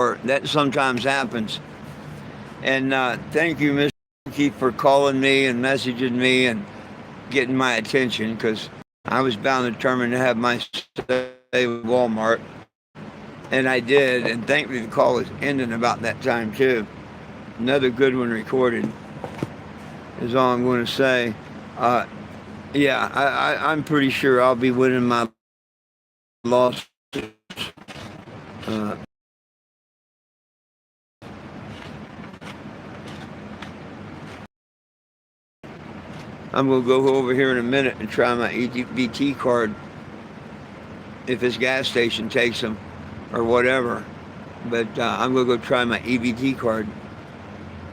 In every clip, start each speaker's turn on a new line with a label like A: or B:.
A: That sometimes happens. And thank you, Mr. Keith, for calling me and messaging me and getting my attention, because I was bound and determined to have my say with Walmart. And I did. And thankfully, the call was ending about that time, too. Another good one recorded is all I'm going to say. Uh, yeah, I'm pretty sure I'll be winning my lawsuits. Uh, I'm going to go over here in a minute and try my EBT card if this gas station takes them or whatever. But I'm going to go try my EBT card.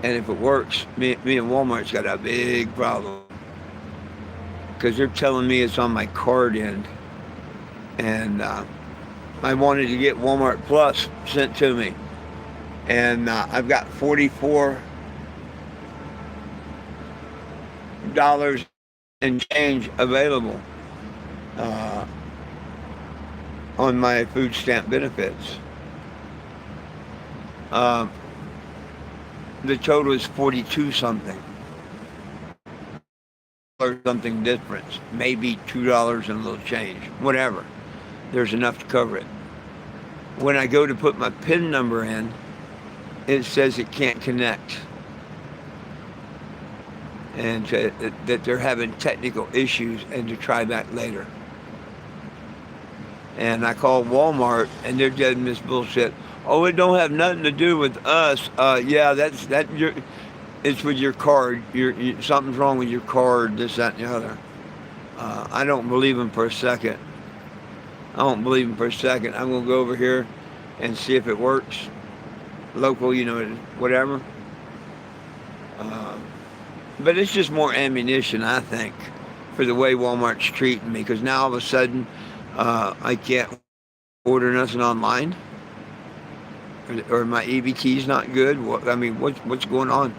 A: And if it works, me and Walmart's got a big problem. Because they're telling me it's on my card end. And I wanted to get Walmart Plus sent to me. And I've got $44 and change available on my food stamp benefits. The total is 42 something. Or something difference. Maybe $2 and a little change. Whatever. There's enough to cover it. When I go to put my PIN number in, it says it can't connect. And that they're having technical issues and to try back later. And I called Walmart and they're dead in this bullshit. Oh, it don't have nothing to do with us. Yeah, it's with your card. Something's wrong with your card, this, that, and the other. I don't believe them for a second. I'm going to go over here and see if it works. Local, whatever. But it's just more ammunition, I think, for the way Walmart's treating me. Because now all of a sudden, I can't order nothing online. Or my EBT's not good. What's going on?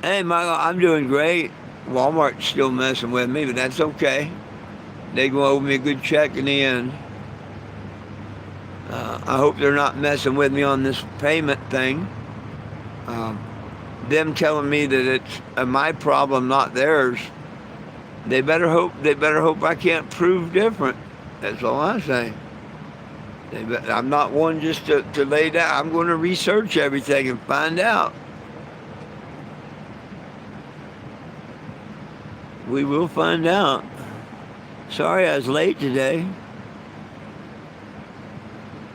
A: Hey, Michael, I'm doing great. Walmart's still messing with me, but that's okay. They go owe me a good check in the end. I hope they're not messing with me on this payment thing. Them telling me that it's my problem, not theirs. They better hope I can't prove different. That's all I say. I'm not one just to lay down. I'm going to research everything and find out. We will find out. Sorry I was late today.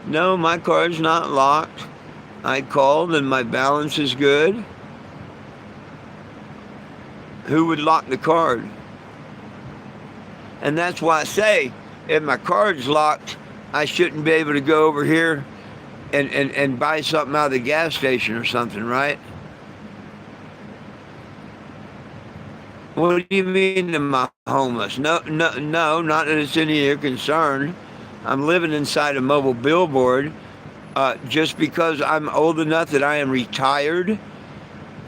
A: No, my card's not locked. I called and my balance is good. Who would lock the card? And that's why I say, if my card's locked, I shouldn't be able to go over here and buy something out of the gas station or something, right? What do you mean am I homeless? No, not that it's any of your concern. I'm living inside a mobile billboard just because I'm old enough that I am retired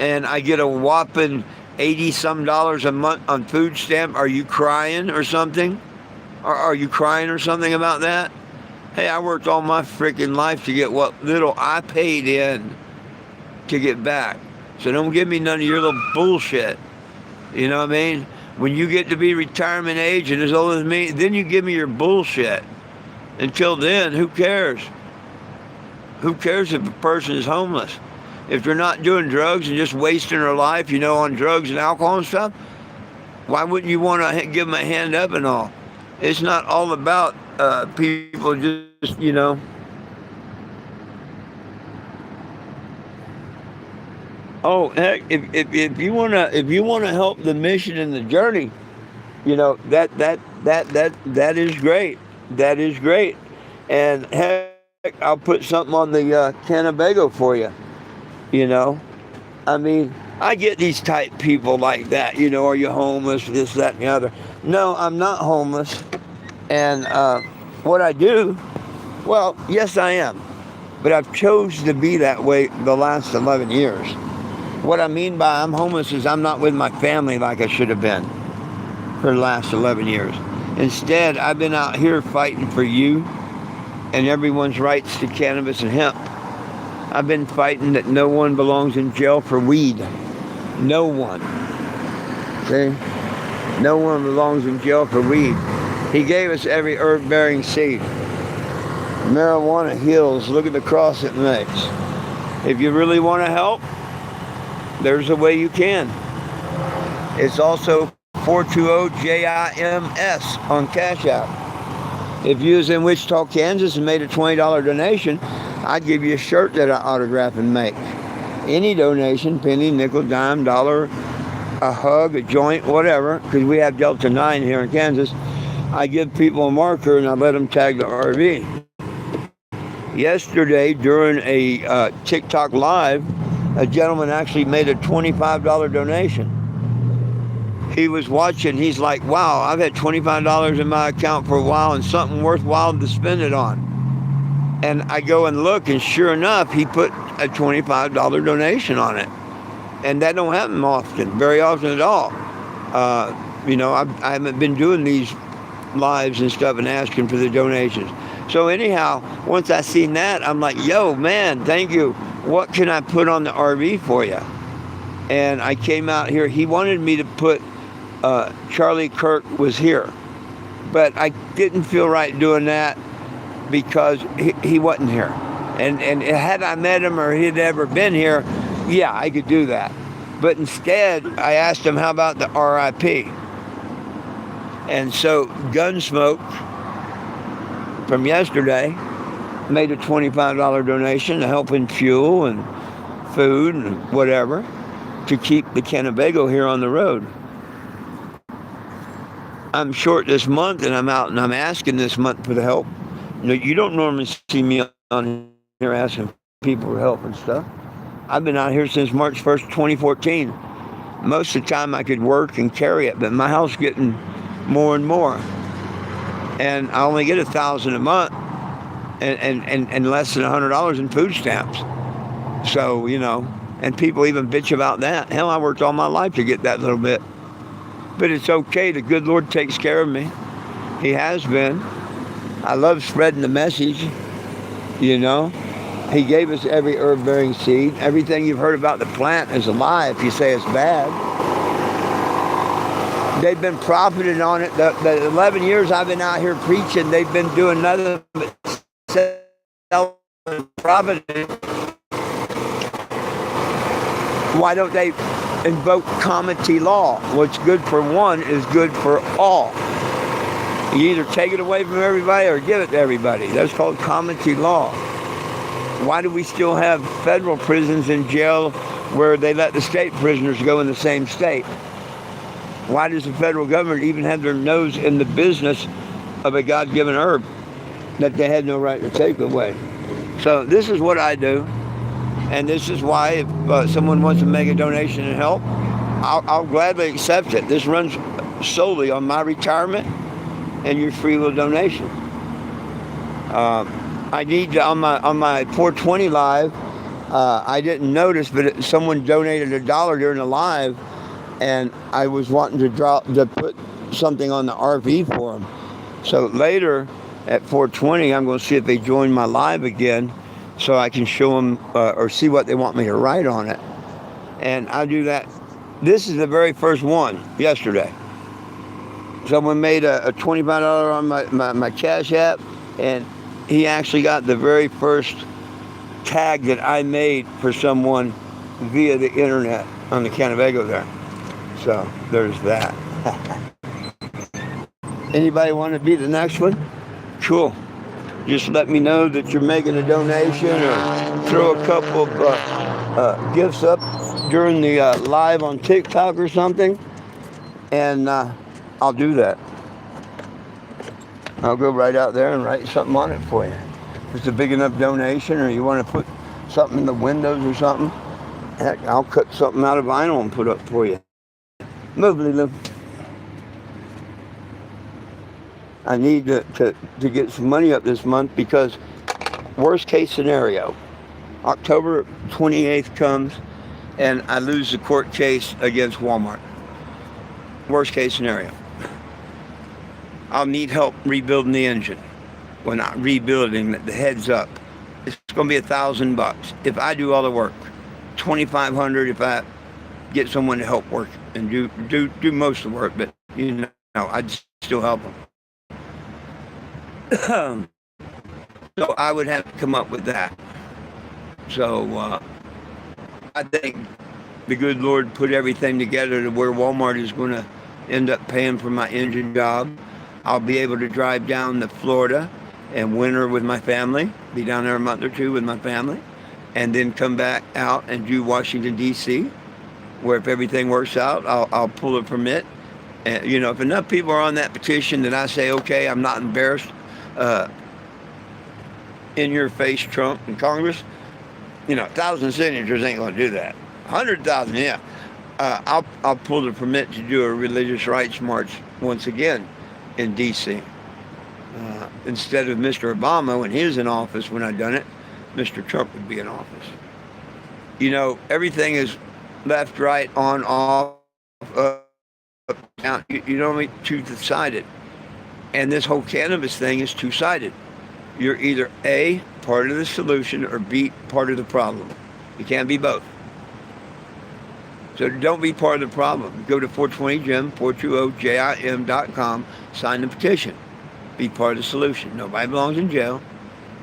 A: and I get a whopping $80-some a month on food stamp. Are you crying or something? Are you crying or something about that? Hey, I worked all my freaking life to get what little I paid in to get back. So don't give me none of your little bullshit. You know what I mean? When you get to be retirement age and as old as me, then you give me your bullshit. Until then, who cares? Who cares if a person is homeless? If they're not doing drugs and just wasting their life, on drugs and alcohol and stuff, why wouldn't you want to give them a hand up and all? It's not all about people just. Oh heck! If you wanna help the mission and the journey, that is great. That is great. And heck, I'll put something on the Canabago for you. I get these type people like that. Are you homeless? This, that, and the other. No, I'm not homeless. And what I do, well, yes, I am. But I've chosen to be that way the last 11 years. What I mean by I'm homeless is I'm not with my family like I should have been for the last 11 years. Instead, I've been out here fighting for you and everyone's rights to cannabis and hemp. I've been fighting that no one belongs in jail for weed. No one. See? No one belongs in jail for weed. He gave us every herb-bearing seed. Marijuana heals. Look at the cross it makes. If you really want to help, there's a way you can. It's also 420-JIMS on Cash App. If you was in Wichita, Kansas and made a $20 donation, I'd give you a shirt that I autograph and make. Any donation, penny, nickel, dime, dollar, a hug, a joint, whatever, because we have Delta 9 here in Kansas, I give people a marker and I let them tag the RV. Yesterday, during a TikTok live, a gentleman actually made a $25 donation. He was watching, he's like, wow, I've had $25 in my account for a while and something worthwhile to spend it on. And I go and look, and sure enough, he put a $25 donation on it. And that don't happen often, very often at all. I haven't been doing these lives and stuff and asking for the donations. So anyhow, once I seen that, I'm like, yo, man, thank you. What can I put on the RV for you? And I came out here. He wanted me to put Charlie Kirk was here. But I didn't feel right doing that because he wasn't here. And had I met him or he'd ever been here, yeah, I could do that. But instead, I asked him, how about the RIP? And so Gunsmoke from yesterday made a $25 donation to help in fuel and food and whatever to keep the Canabago here on the road. I'm short this month, and I'm out and I'm asking this month for the help. You don't normally see me on here asking people for help and stuff. I've been out here since March 1st, 2014. Most of the time I could work and carry it, but my house getting more and more. And I only get $1,000 a month and less than $100 in food stamps. So, and people even bitch about that. Hell, I worked all my life to get that little bit. But it's okay. The good Lord takes care of me. He has been. I love spreading the message, He gave us every herb-bearing seed. Everything you've heard about the plant is a lie if you say it's bad. They've been profiting on it. The 11 years I've been out here preaching, they've been doing nothing but selling and profiting. Why don't they invoke comity law? What's good for one is good for all. You either take it away from everybody or give it to everybody. That's called comity law. Why do we still have federal prisons in jail where they let the state prisoners go in the same state? Why does the federal government even have their nose in the business of a God-given herb that they had no right to take away? So this is what I do. And this is why if someone wants to make a donation and help, I'll gladly accept it. This runs solely on my retirement and your free will donation. I need to, on my 420 live, I didn't notice, but someone donated $1 during the live, and I was wanting to put something on the RV for them. So later at 420, I'm going to see if they join my live again, so I can show them or see what they want me to write on it. And I do that. This is the very first one yesterday. Someone made a $25 on my Cash App, and he actually got the very first tag that I made for someone via the internet on the Canabago there. So there's that. Anybody want to be the next one? Cool. Just let me know that you're making a donation or throw a couple of gifts up during the live on TikTok or something, and I'll do that. I'll go right out there and write something on it for you. If it's a big enough donation or you want to put something in the windows or something, heck, I'll cut something out of vinyl and put up for you. Move, Lulu. I need to get some money up this month because worst case scenario, October 28th comes and I lose the court case against Walmart. Worst case scenario. I'll need help rebuilding the engine. Well, not rebuilding, the heads up. It's going to be $1,000 if I do all the work. $2,500 if I get someone to help work and do most of the work. But I'd still help them. So I would have to come up with that. So I think the good Lord put everything together to where Walmart is going to end up paying for my engine job. I'll be able to drive down to Florida and winter with my family, be down there a month or two with my family, and then come back out and do Washington, D.C., where if everything works out, I'll pull a permit. And, if enough people are on that petition that I say, okay, I'm not embarrassed, in your face, Trump and Congress, 1,000 signatures ain't going to do that. 100,000, yeah. I'll pull the permit to do a religious rights march once again in D.C. Instead of Mr. Obama when he was in office, when I'd done it, Mr. Trump would be in office. Everything is left, right, on, off, up, down. You don't make two-sided. And this whole cannabis thing is two-sided. You're either A, part of the solution, or B, part of the problem. You can't be both. So don't be part of the problem. Go to 420jim, 420jim.com, sign the petition. Be part of the solution. Nobody belongs in jail.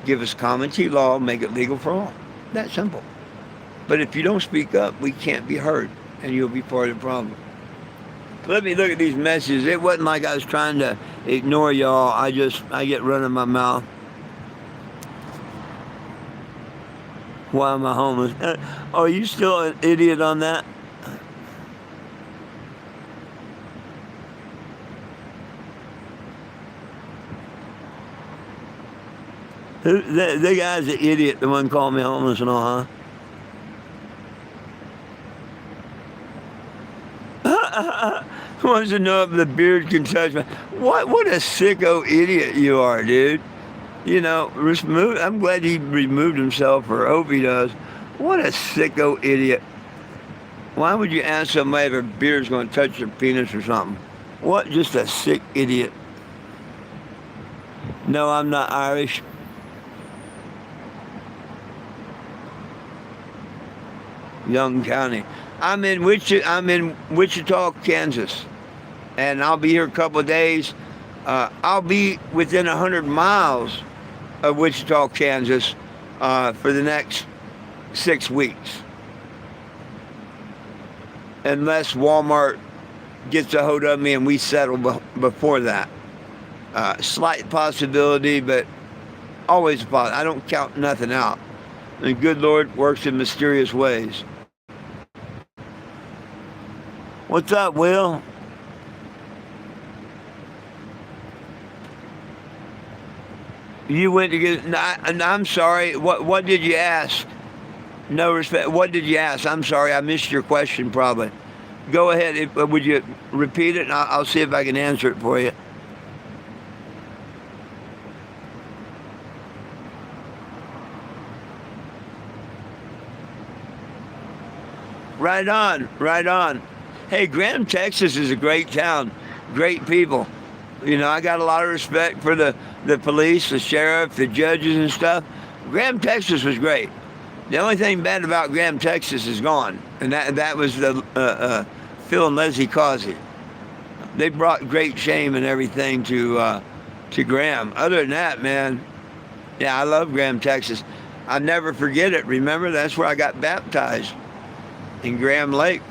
A: Give us common T law, make it legal for all. That simple. But if you don't speak up, we can't be heard, and you'll be part of the problem. Let me look at these messages. It wasn't like I was trying to ignore y'all. I get running my mouth. Why am I homeless? Are you still an idiot on that? The guy's an idiot, the one called me homeless and all, huh? Wants to know if the beard can touch me. What a sicko idiot you are, dude. I'm glad he removed himself, or hope he does. What a sicko idiot. Why would you ask somebody if their beard's going to touch their penis or something? What, just a sick idiot. No, I'm not Irish. Young County. I'm in Wichita, Kansas. And I'll be here a couple of days. I'll be within 100 miles of Wichita, Kansas, for the next 6 weeks. Unless Walmart gets a hold of me and we settle before that. Slight possibility, but always a possibility. I don't count nothing out. The good Lord works in mysterious ways. What's up, Will? You went to get... I'm sorry. What did you ask? No respect. What did you ask? I'm sorry. I missed your question probably. Go ahead. Would you repeat it? And I'll see if I can answer it for you. Right on. Right on. Hey, Graham, Texas is a great town. Great people. I got a lot of respect for the police, the sheriff, the judges and stuff. Graham, Texas was great. The only thing bad about Graham, Texas is gone. And that was the Phil and Leslie Causey. They brought great shame and everything to Graham. Other than that, man, yeah, I love Graham, Texas. I'll never forget it. Remember, that's where I got baptized, in Graham Lake.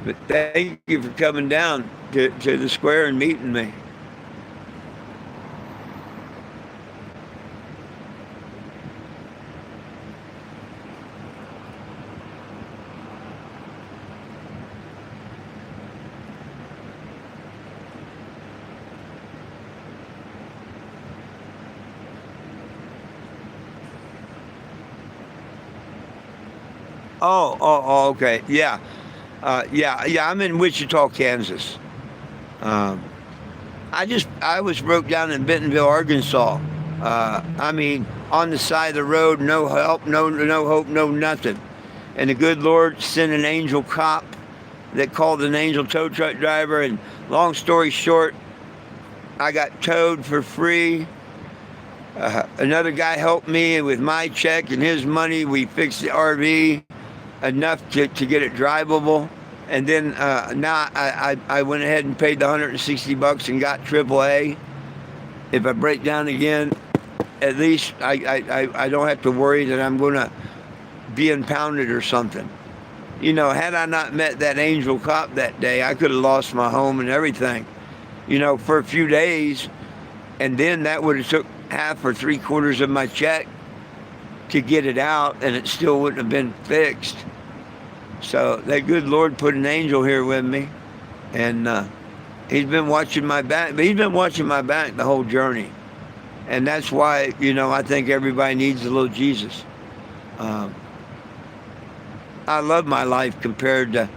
A: But thank you for coming down to the square and meeting me. Oh, okay, yeah. Yeah, I'm in Wichita, Kansas. I was broke down in Bentonville, Arkansas. On the side of the road, no help, no hope, no nothing. And the good Lord sent an angel cop that called an angel tow truck driver, and long story short, I got towed for free. Another guy helped me with my check and his money. We fixed the RV enough to get it drivable. And then now I went ahead and paid the $160 and got AAA. If I break down again, at least I don't have to worry that I'm going to be impounded or something. You know, had I not met that angel cop that day, I could have lost my home and everything, you know, for a few days. And then that would have took half or 3/4 of my check to get it out, and it still wouldn't have been fixed. So that good Lord put an angel here with me, and he's been watching my back. But he's been watching my back the whole journey. And that's why, you know, I think everybody needs a little Jesus. I love my life compared to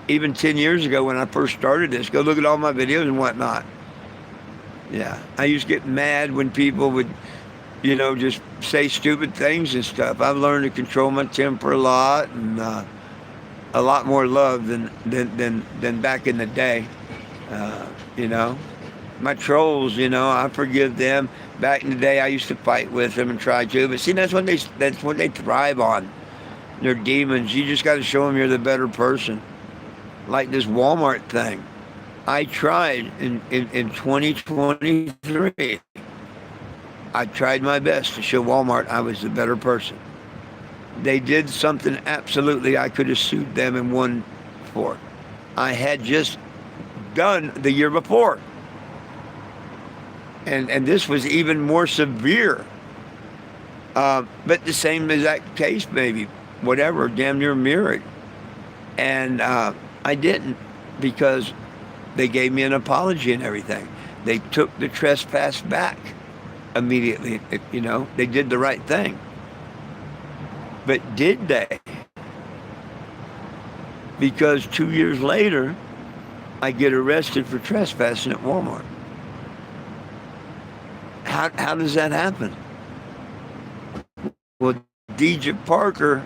A: even 10 years ago when I first started this. Go look at all my videos and whatnot. Yeah, I used to get mad when people would, you know, just say stupid things and stuff. I've learned to control my temper a lot, and a lot more love than back in the day. You know, my trolls, you know, I forgive them. Back in the day, I used to fight with them and try to, but see, that's what they thrive on. They're demons. You just got to show them you're the better person. Like this Walmart thing. I tried in 2023. I tried my best to show Walmart I was the better person. They did something absolutely I could have sued them and won for. I had just done the year before. And this was even more severe. But the same exact case, maybe. Whatever, damn near mirrored. And I didn't, because they gave me an apology and everything. They took the trespass back immediately. You know, they did the right thing. But did they? Because 2 years later, I get arrested for trespassing at Walmart. How does that happen? Well, DJ Parker,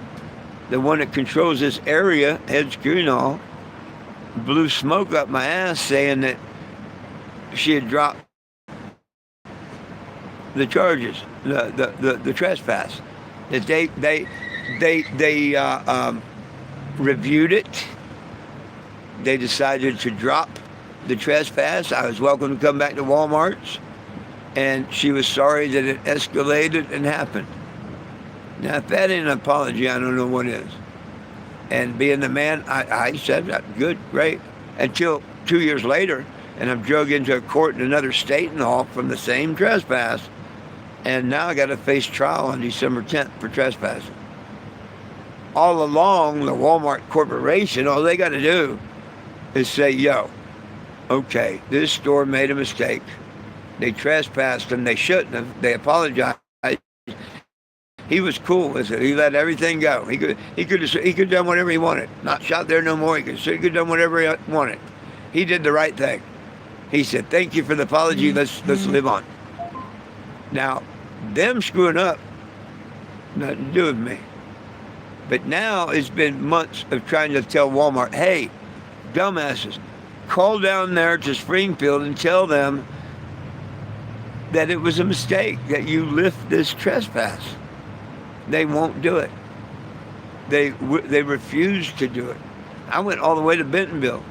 A: the one that controls this area, head security and all, blew smoke up my ass saying that she had dropped the charges, the trespass. That they reviewed it. They decided to drop the trespass. I was welcome to come back to Walmart's, and she was sorry that it escalated and happened. Now, if that ain't an apology, I don't know what is. And being the man, I said, good, great. Until 2 years later, and I'm drug into a court in another state and all from the same trespass. And now I got to face trial on December 10th for trespassing. All along, the Walmart Corporation, all they got to do is say, yo, okay, this store made a mistake. They trespassed and they shouldn't have. They apologized. He was cool with it. He let everything go. He could have done whatever he wanted. Not shot there no more. He could have done whatever he wanted. He did the right thing. He said, "Thank you for the apology. Let's live on." Now, them screwing up, nothing to do with me. But now it's been months of trying to tell Walmart, hey, dumbasses, call down there to Springfield and tell them that it was a mistake, that you lift this trespass. They won't do it. They refuse to do it. I went all the way to Bentonville,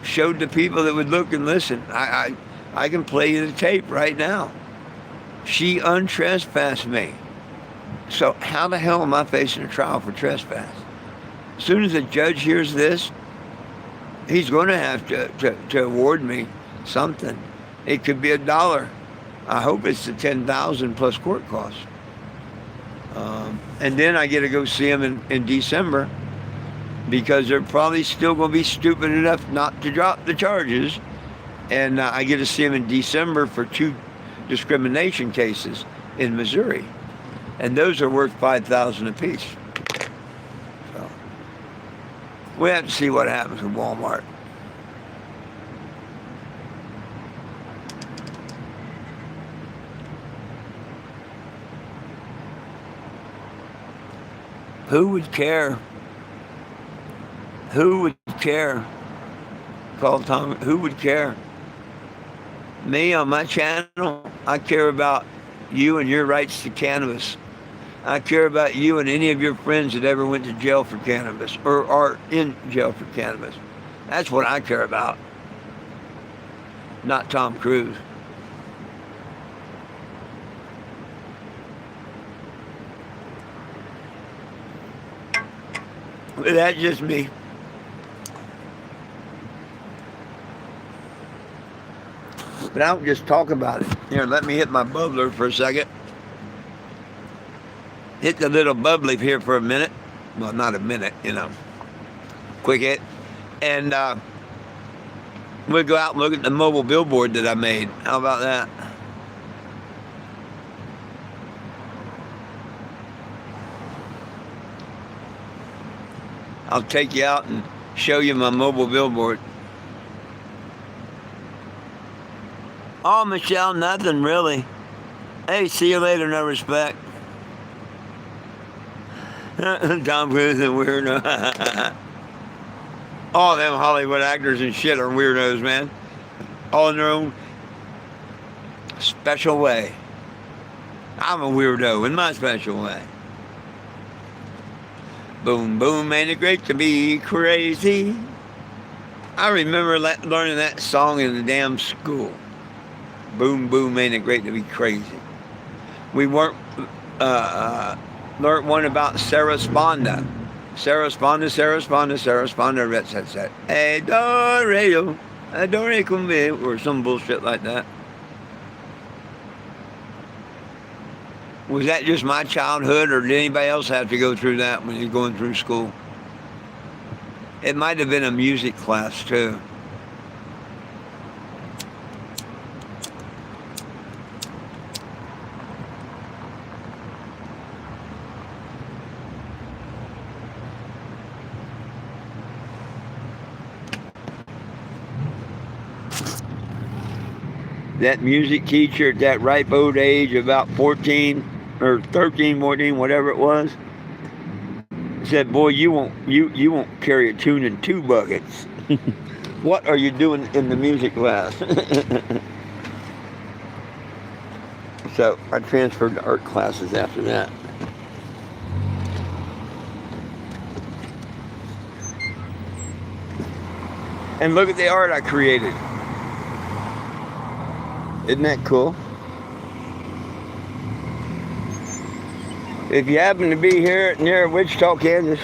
A: showed the people that would look and listen. I can play you the tape right now. She untrespassed me. So how the hell am I facing a trial for trespass? As soon as the judge hears this, he's going to have to award me something. It could be $1. I hope it's the $10,000 plus court costs. And then I get to go see him in December, because they're probably still going to be stupid enough not to drop the charges. And I get to see him in December for 2 discrimination cases in Missouri. And those are worth $5,000 apiece. So we have to see what happens with Walmart. Who would care? Who would care called Tom. Who would care? Me on my channel, I care about you and your rights to cannabis. I care about you and any of your friends that ever went to jail for cannabis or are in jail for cannabis. That's what I care about, not Tom Cruise. But that's just me. But I don't just talk about it. Here, let me hit my bubbler for a second. Hit the little bubbly here for a minute. Well, not a minute, Quick hit. And we'll go out and look at the mobile billboard that I made. How about that? I'll take you out and show you my mobile billboard. Oh, Michelle, nothing really. Hey, see you later, no respect. Tom Cruise and weirdo. All them Hollywood actors and shit are weirdos, man. All in their own special way. I'm a weirdo in my special way. Boom, boom, ain't it great to be crazy? I remember learning that song in the damn school. Boom, boom, ain't it great to be crazy? We weren't learned one about Sarah Sponda. Sarah Sponda, that's that. Adore con me, or some bullshit like that. Was that just my childhood, or did anybody else have to go through that when you're going through school? It might have been a music class, too. That music teacher at that ripe old age, about 14 or 13, 14, whatever it was, said, "Boy, you won't carry a tune in 2 buckets." What are you doing in the music class? So I transferred to art classes after that. And look at the art I created. Isn't that cool? If you happen to be here near Wichita, Kansas,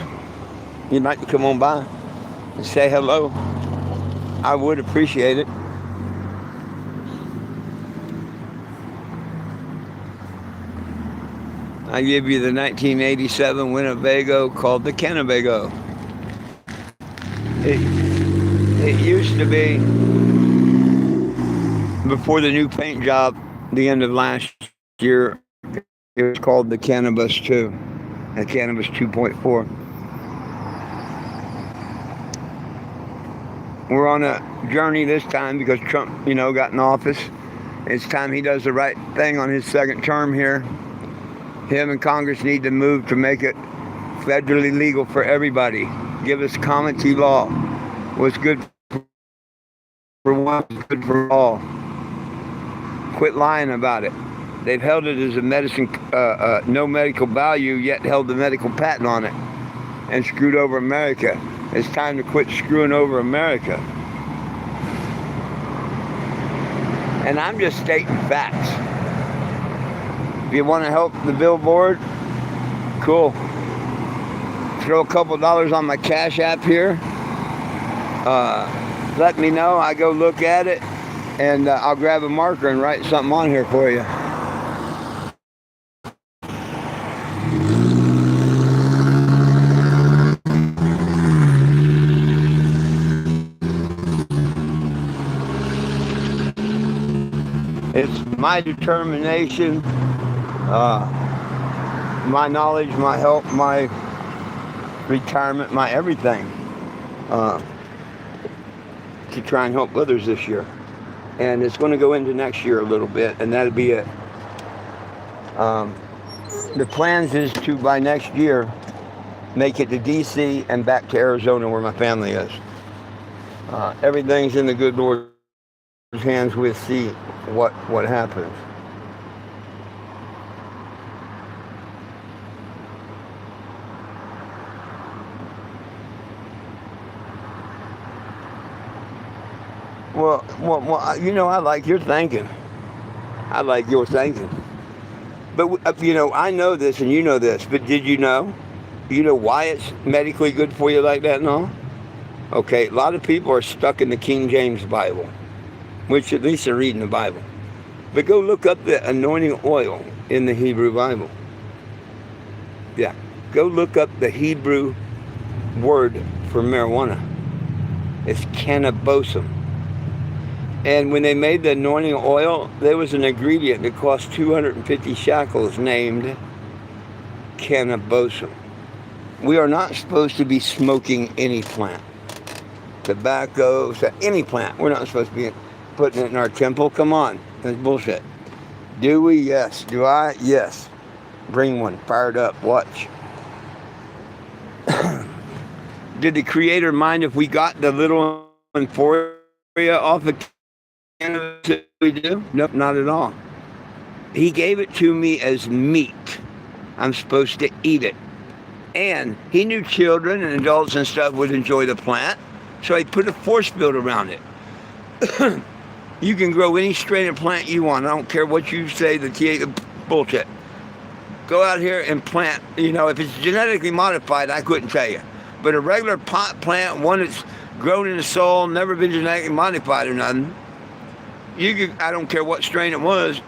A: you'd like to come on by and say hello. I would appreciate it. I give you the 1987 Winnebago called the Canabago. It used to be, before the new paint job, the end of last year, it was called the Cannabis 2, the Cannabis 2.4. We're on a journey this time because Trump, got in office. It's time he does the right thing on his second term here. Him and Congress need to move to make it federally legal for everybody. Give us common law. What's good for one is good for all. Quit lying about it. They've held it as a medicine, no medical value, yet held the medical patent on it and screwed over America. It's time to quit screwing over America. And I'm just stating facts. If you want to help the billboard, cool. Throw a couple dollars on my Cash App here. Let me know. I go look at it, and I'll grab a marker and write something on here for you. It's my determination, my knowledge, my help, my retirement, my everything, to try and help others this year. And it's going to go into next year a little bit, and that'll be it. The plans is to, by next year, make it to D.C. and back to Arizona where my family is. Everything's in the good Lord's hands. We'll see what happens. Well, I like your thinking. I like your thinking. But I know this and you know this. But did you know? You know why it's medically good for you like that and all? Okay, a lot of people are stuck in the King James Bible, which at least they're reading the Bible. But go look up the anointing oil in the Hebrew Bible. Yeah, go look up the Hebrew word for marijuana. It's cannabosum. And when they made the anointing oil, there was an ingredient that cost 250 shekels named cannabosum. We are not supposed to be smoking any plant. Tobacco, any plant. We're not supposed to be putting it in our temple. Come on. That's bullshit. Do we? Yes. Do I? Yes. Bring one. Fired up. Watch. Did the Creator mind if we got the little euphoria off the cannabis that we do? Nope, not at all. He gave it to me as meat. I'm supposed to eat it. And he knew children and adults and stuff would enjoy the plant. So he put a force field around it. You can grow any strain of plant you want. I don't care what you say, bullshit. Go out here and plant. If it's genetically modified, I couldn't tell you. But a regular pot plant, one that's grown in the soil, never been genetically modified or nothing, I don't care what strain it was,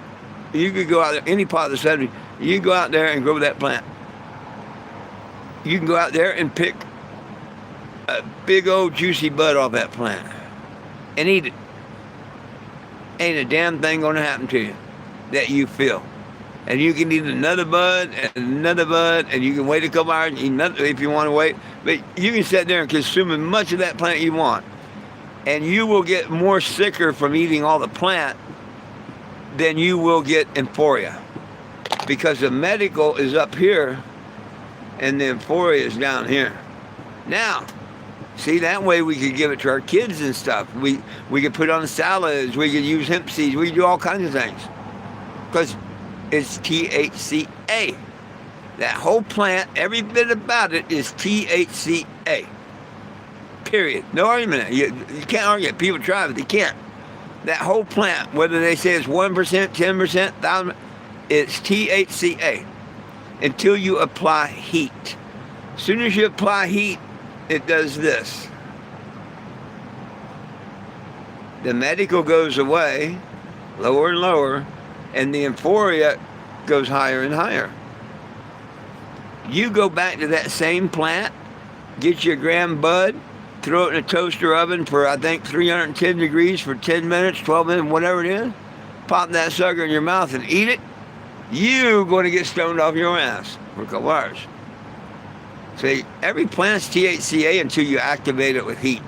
A: you could go out there, any part of the 70, you can go out there and grow that plant. You can go out there and pick a big old juicy bud off that plant and eat it. Ain't a damn thing going to happen to you that you feel. And you can eat another bud and another bud, and you can wait a couple hours and eat another if you want to wait. But you can sit there and consume as much of that plant you want. And you will get more sicker from eating all the plant than you will get euphoria. Because the medical is up here and the euphoria is down here. Now, see, that way we could give it to our kids and stuff. We could put on salads. We could use hemp seeds. We could do all kinds of things. Because it's THCA. That whole plant, every bit about it is THCA. Period. No argument. You can't argue it. People try, but they can't. That whole plant, whether they say it's 1%, 10%, 1,000%, it's THCA. Until you apply heat. As soon as you apply heat, it does this. The medical goes away, lower and lower, and the euphoria goes higher and higher. You go back to that same plant, get you a gram bud, throw it in a toaster oven for, I think, 310 degrees for 10 minutes, 12 minutes, whatever it is, pop that sucker in your mouth and eat it, you're going to get stoned off your ass for a couple hours. See, every plant's THCA until you activate it with heat.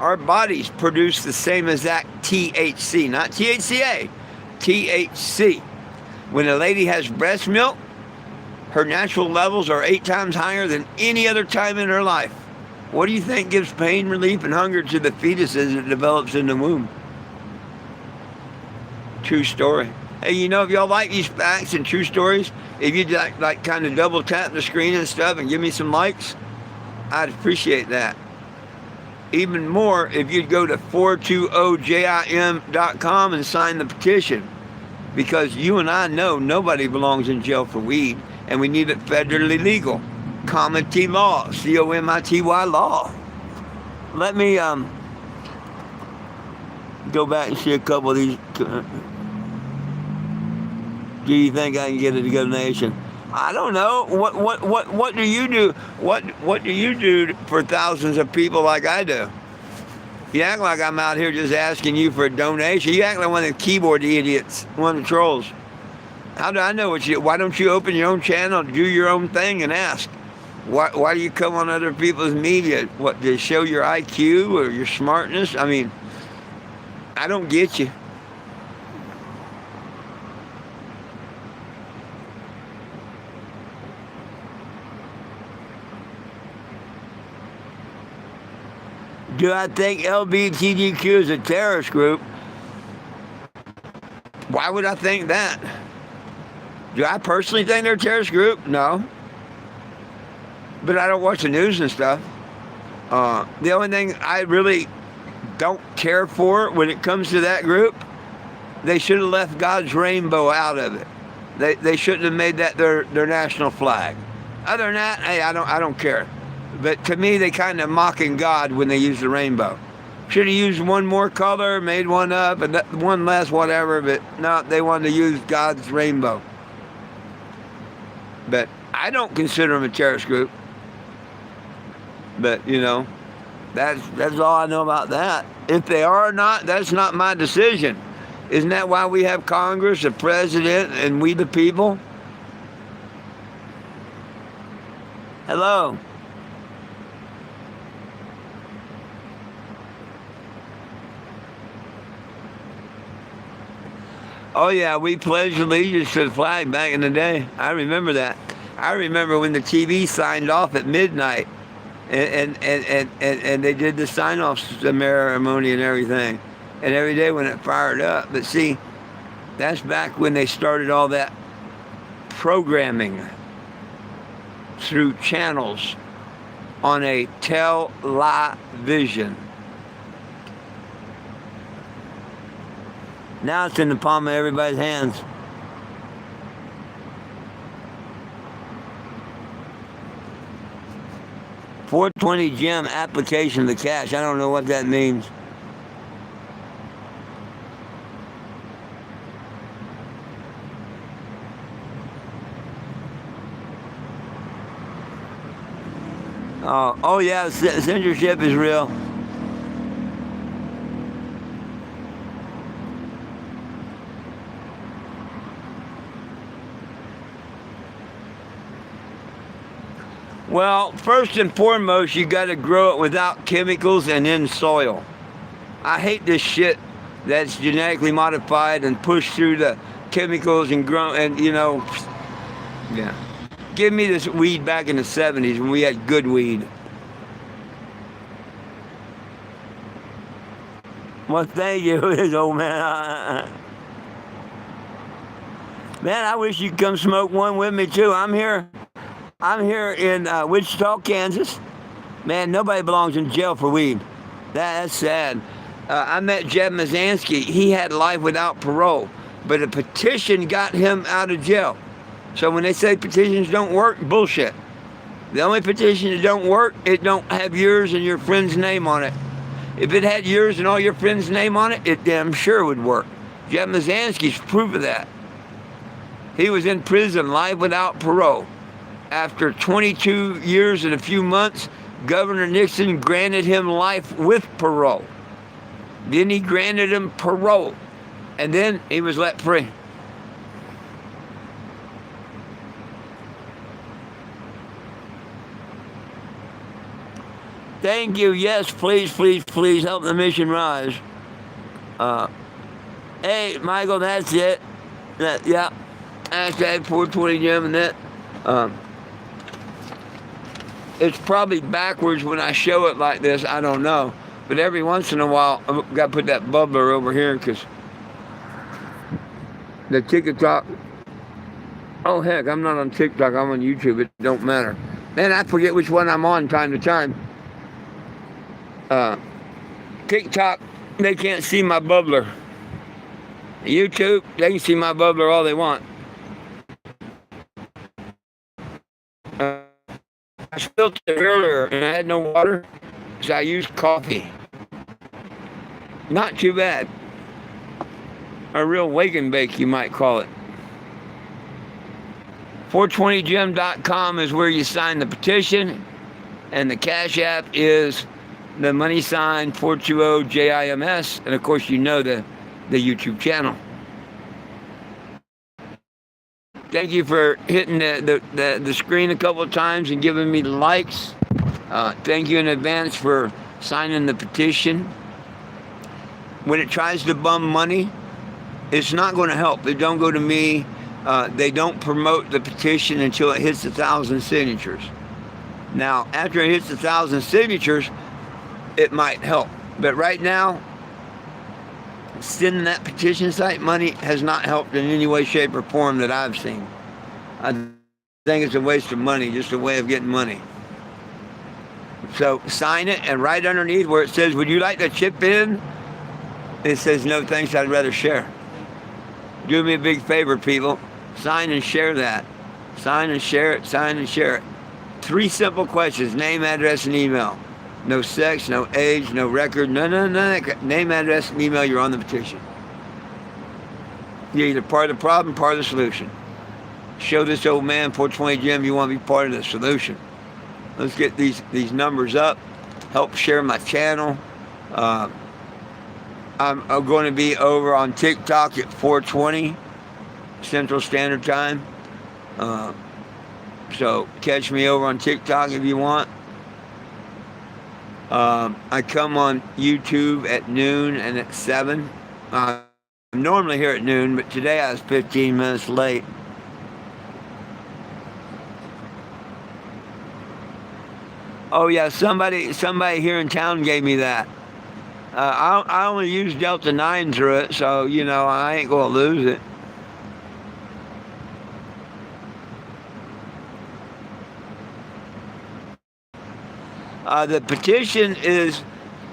A: Our bodies produce the same exact THC, not THCA, THC. When a lady has breast milk, her natural levels are 8 times higher than any other time in her life. What do you think gives pain relief and hunger to the fetuses it develops in the womb? True story. Hey, if y'all like these facts and true stories, if you'd like kind of double tap the screen and stuff and give me some likes, I'd appreciate that. Even more if you'd go to 420jim.com and sign the petition. Because you and I know nobody belongs in jail for weed, and we need it federally legal. Comity law, COMITY law. Let me go back and see a couple of these. Do you think I can get a donation? I don't know. What do you do? What do you do for thousands of people like I do? You act like I'm out here just asking you for a donation. You act like one of the keyboard idiots, one of the trolls. How do I know what you? Why don't you open your own channel, do your own thing, and ask? Why do you come on other people's media? What, to show your IQ or your smartness? I mean, I don't get you. Do I think LGBTQ is a terrorist group? Why would I think that? Do I personally think they're a terrorist group? No. But I don't watch the news and stuff. The only thing I really don't care for when it comes to that group, they should have left God's rainbow out of it. They shouldn't have made that their national flag. Other than that, hey, I don't care. But to me, they kind of mocking God when they use the rainbow. Should have used one more color, made one up, and one less, whatever. But no, they wanted to use God's rainbow. But I don't consider them a terrorist group. But that's all I know about that. If they are or not, that's not my decision. Isn't that why we have Congress, the president, and we the people? Hello. Oh yeah, we pledged allegiance to the flag back in the day. I remember that. I remember when the TV signed off at midnight, and they did the sign-off ceremony and everything, and every day when it fired up. But see, that's back when they started all that programming through channels on a television. Now it's in the palm of everybody's hands. $420 gem application to cash. I don't know what that means. Oh yeah, censorship is real. Well, first and foremost, you got to grow it without chemicals and in soil. I hate this shit that's genetically modified and pushed through the chemicals and grown, and yeah. Give me this weed back in the 70s when we had good weed. Well, thank you, this old man. Man, I wish you'd come smoke one with me too. I'm here in Wichita, Kansas. Man, nobody belongs in jail for weed. That's sad. I met Jeb Mazansky. He had life without parole, but a petition got him out of jail. So when they say petitions don't work, bullshit. The only petition that don't work, it don't have yours and your friend's name on it. If it had yours and all your friends' name on it, it damn sure would work. Jeb Mazansky's proof of that. He was in prison, life without parole. After 22 years and a few months, Governor Nixon granted him life with parole. Then he granted him parole, and then he was let free. Thank you. Yes, please, please, please help the mission rise. Hey, Michael, that's it. Yeah. Hashtag 420 gem and that. It's probably backwards when I show it like this. I don't know. But every once in a while, I've got to put that bubbler over here because the TikTok. Oh, heck, I'm not on TikTok. I'm on YouTube. It don't matter. Man, I forget which one I'm on time to time. TikTok, they can't see my bubbler. YouTube, they can see my bubbler all they want. I spilled it earlier and I had no water, so I used coffee. Not too bad. A real wake and bake, you might call it. 420gem.com is where you sign the petition, and the Cash App is the money sign 420JIMS, and of course the YouTube channel. Thank you for hitting the screen a couple of times and giving me the likes. Thank you in advance for signing the petition. When it tries to bum money, it's not going to help. They don't go to me. They don't promote the petition until it hits 1,000 signatures. Now, after it hits 1,000 signatures, it might help. But right now, sending that petition site money has not helped in any way, shape, or form that I've seen. I think it's a waste of money, just a way of getting money. So sign it, and right underneath where it says, would you like to chip in? It says, no thanks, I'd rather share. Do me a big favor, people. Sign and share that. Sign and share it, sign and share it. 3 simple questions: name, address, and email. No sex, no age, no record, no. Name, address, and email, you're on the petition. You're either part of the problem, part of the solution. Show this old man, 420 Jim, you want to be part of the solution. Let's get these numbers up. Help share my channel. I'm going to be over on TikTok at 4:20 Central Standard Time. So catch me over on TikTok if you want. I come on YouTube at noon and at 7. I'm normally here at noon, but today I was 15 minutes late. Oh yeah, somebody here in town gave me that. I only use Delta 9 through it, so, I ain't going to lose it. The petition is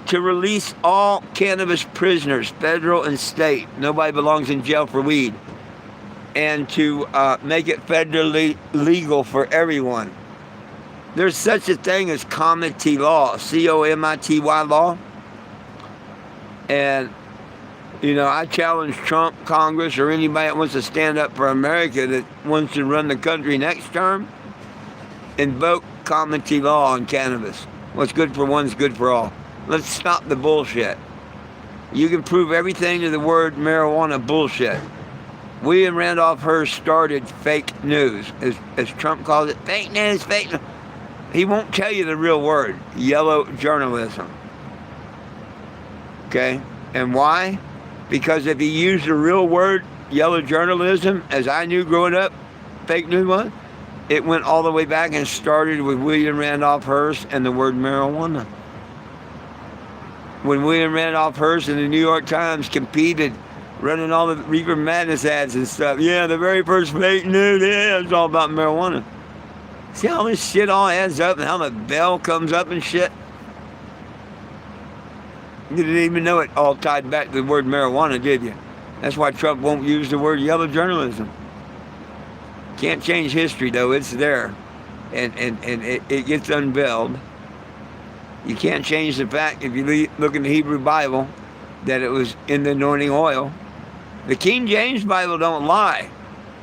A: to release all cannabis prisoners, federal and state. Nobody belongs in jail for weed. And to make it federally legal for everyone. There's such a thing as comity law, COMITY law. And, I challenge Trump, Congress, or anybody that wants to stand up for America that wants to run the country next term, invoke comity law on cannabis. What's good for one's good for all. Let's stop the bullshit. You can prove everything to the word marijuana bullshit. William Randolph Hearst started fake news, as Trump calls it, fake news, fake news. He won't tell you the real word, yellow journalism. Okay? And why? Because if he used the real word, yellow journalism, as I knew growing up, fake news was, it went all the way back and started with William Randolph Hearst and the word marijuana. When William Randolph Hearst and the New York Times competed, running all the Reaper Madness ads and stuff, yeah, the very first fake news, yeah, it's all about marijuana. See how this shit all adds up and how the bell comes up and shit? You didn't even know it all tied back to the word marijuana, did you? That's why Trump won't use the word yellow journalism. Can't change history, though. It's there. And it gets unveiled. You can't change the fact, if you look in the Hebrew Bible, that it was in the anointing oil. The King James Bible don't lie.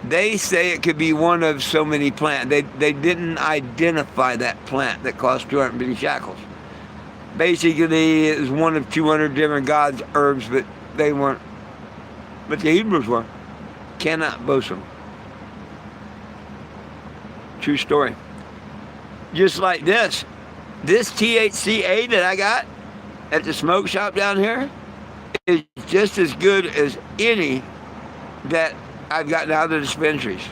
A: They say it could be one of so many plants. They didn't identify that plant that cost 250 shekels. Basically, it was one of 200 different gods' herbs, but they weren't. But the Hebrews were. Cannot boast them. True story. Just like this THCA that I got at the smoke shop down here is just as good as any that I've gotten out of the dispensaries.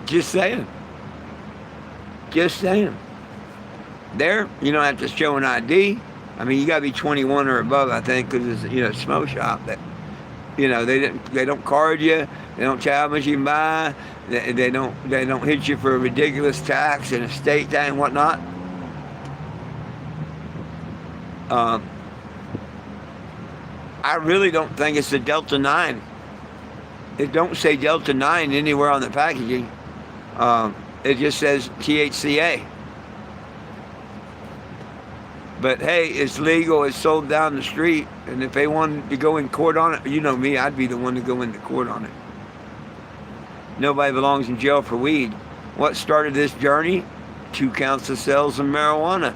A: Just saying. Just saying. There, you don't have to show an ID. I mean, you got to be 21 or above, I think, because it's a smoke shop that, they don't card you. They don't tell how much you can buy. They don't hit you for a ridiculous tax and a state tax and whatnot. I really don't think it's the Delta 9. It don't say Delta 9 anywhere on the packaging. It just says THCA. But hey, it's legal, it's sold down the street, and if they wanted to go in court on it, you know me, I'd be the one to go into court on it. Nobody belongs in jail for weed. What started this journey? 2 counts of sales of marijuana.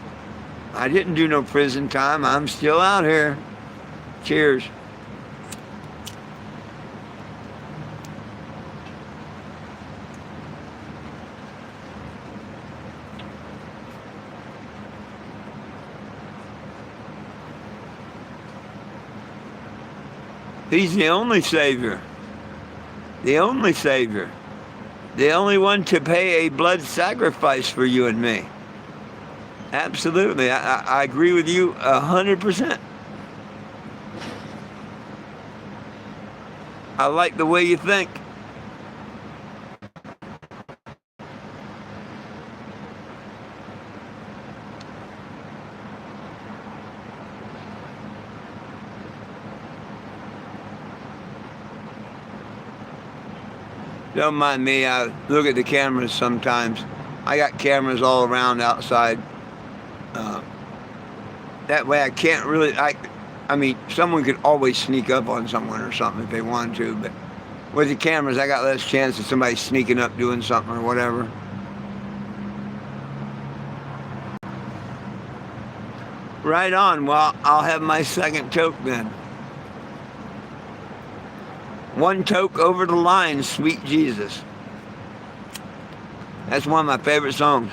A: I didn't do no prison time, I'm still out here. Cheers. He's the only Savior. The only Savior. The only one to pay a blood sacrifice for you and me. Absolutely. I agree with you 100%. I like the way you think. Don't mind me. I look at the cameras sometimes. I got cameras all around outside. Uh, that way I can't really. I mean, someone could always sneak up on someone or something if they wanted to, but with the cameras, I got less chance of somebody sneaking up doing something or whatever. Right on. Well, I'll have my second toke then. One toke over the line, sweet Jesus. That's one of my favorite songs.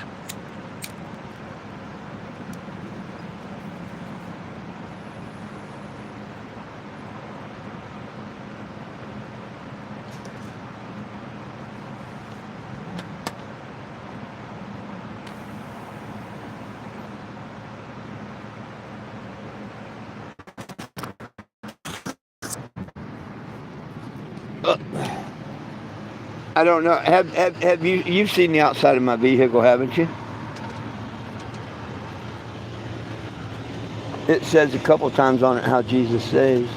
A: Uh, I don't know. Have you've seen the outside of my vehicle, haven't you? It says a couple times on it how Jesus saves,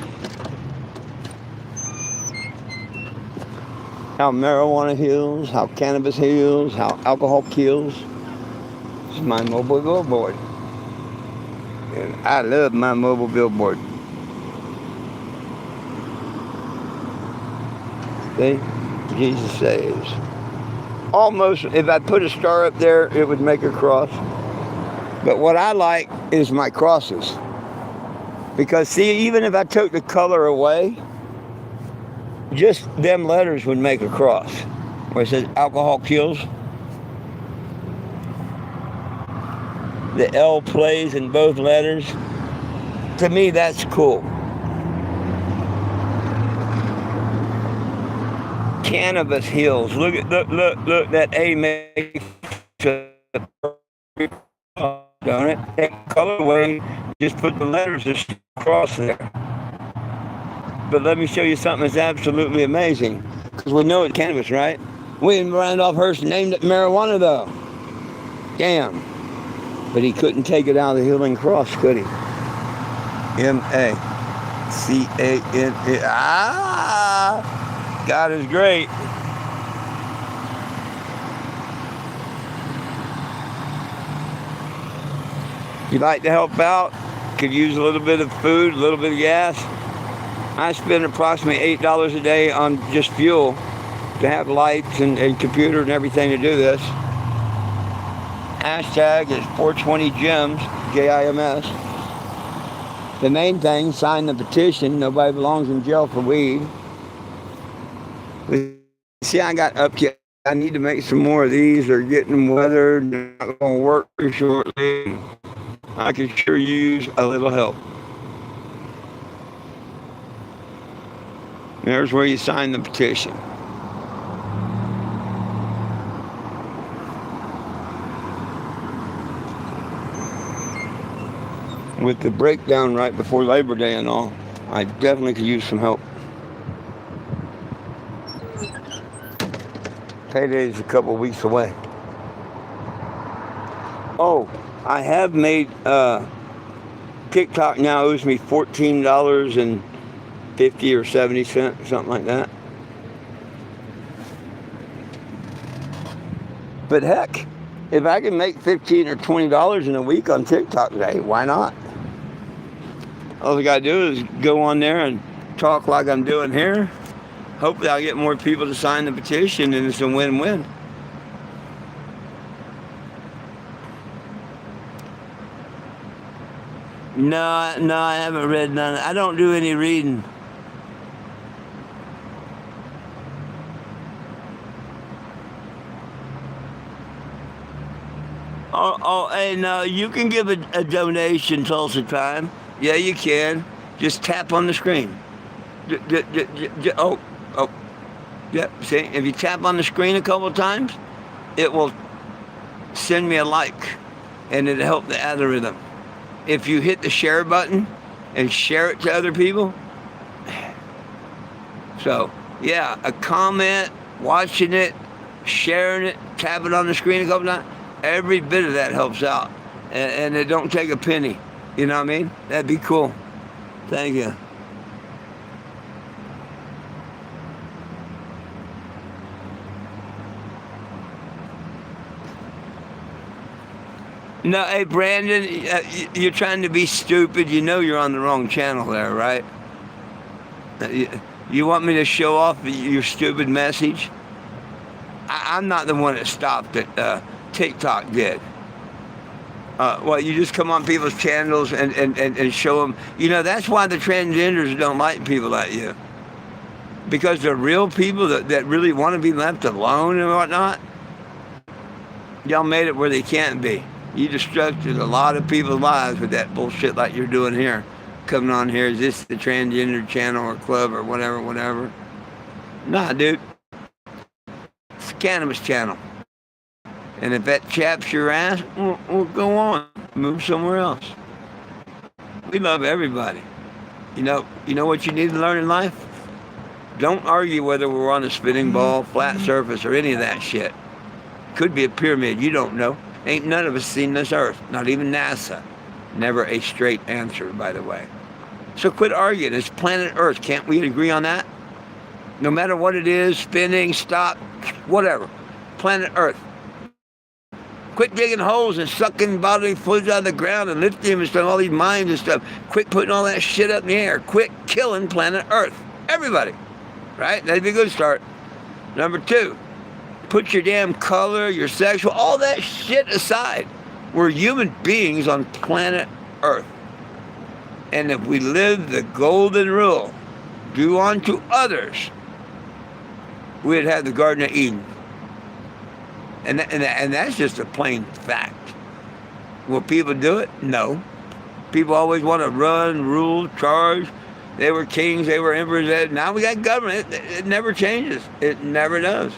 A: how marijuana heals, how cannabis heals, how alcohol kills. It's my mobile billboard. And I love my mobile billboard. See? Jesus saves. Almost, if I put a star up there, it would make a cross. But what I like is my crosses. Because see, even if I took the color away, just them letters would make a cross. Where it says alcohol kills. The L plays in both letters. To me, that's cool. Cannabis heals. Look, that A makes a don't it? Take color away, just put the letters across there. But let me show you something that's absolutely amazing. Because we know it's cannabis, right? William Randolph Hearst named it marijuana, though. Damn. But he couldn't take it out of the Healing Cross, could he? M-A-C-A-N-A. Ah! God is great. If you'd like to help out, could use a little bit of food, a little bit of gas. I spend approximately $8 a day on just fuel to have lights and computer and everything to do this. Hashtag is 420 GIMS, J-I-M-S. The main thing, sign the petition. Nobody belongs in jail for weed. See, I got up here. I need to make some more of these. They're getting weathered. They're not going to work very shortly. I could sure use a little help. There's where you sign the petition. With the breakdown right before Labor Day and all, I definitely could use some help. Payday's a couple weeks away. Oh, I have made TikTok now owes me $14.50 or 70 cents, something like that. But heck, if I can make $15 or $20 in a week on TikTok today, why not? All I gotta do is go on there and talk like I'm doing here. Hopefully I'll get more people to sign the petition, and it's a win-win. No, I haven't read none. I don't do any reading. Hey, no, you can give a donation Tulsa time. Yeah, you can. Just tap on the screen. Oh, yeah, see, if you tap on the screen a couple of times, it will send me a like. and it'll help the algorithm. If you hit the share button and share it to other people, so yeah, a comment, watching it, sharing it, tapping on the screen a couple times, every bit of that helps out, and it don't take a penny. You know what I mean? That'd be cool. Thank you. No, hey Brandon, you're trying to be stupid. You know you're on the wrong channel there, right? You want me to show off your stupid message? I'm not the one that stopped it. TikTok did. Well, you just come on people's channels and show them. You know, that's why the transgenders don't like people like you. Because they're real people that really want to be left alone and whatnot. Y'all made it where they can't be. You destructed a lot of people's lives with that bullshit like you're doing here. Coming on here, is this the transgender channel or club or whatever? Nah, dude. It's the Cannabis channel. And if that chaps your ass, we'll go on. Move somewhere else. We love everybody. You know what you need to learn in life? Don't argue whether we're on a spinning ball, flat surface, or any of that shit. Could be a pyramid, you don't know. Ain't none of us seen this earth, not even NASA. Never a straight answer, by the way. So quit arguing. It's planet Earth. Can't we agree on that? No matter what it is, spinning, stop, whatever. Planet Earth. Quit digging holes and sucking bodily fluids out of the ground and lithium and stuff, all these mines and stuff. Quit putting all that shit up in the air. Quit killing planet Earth. Everybody. Right? That'd be a good start. Number 2. Put your damn color, your sexual, all that shit aside. We're human beings on planet Earth. And if we live the golden rule, do unto others, we'd have the Garden of Eden. And that's just a plain fact. Will people do it? No. People always want to run, rule, charge. They were kings, they were emperors. Now we got government. It never changes. It never does.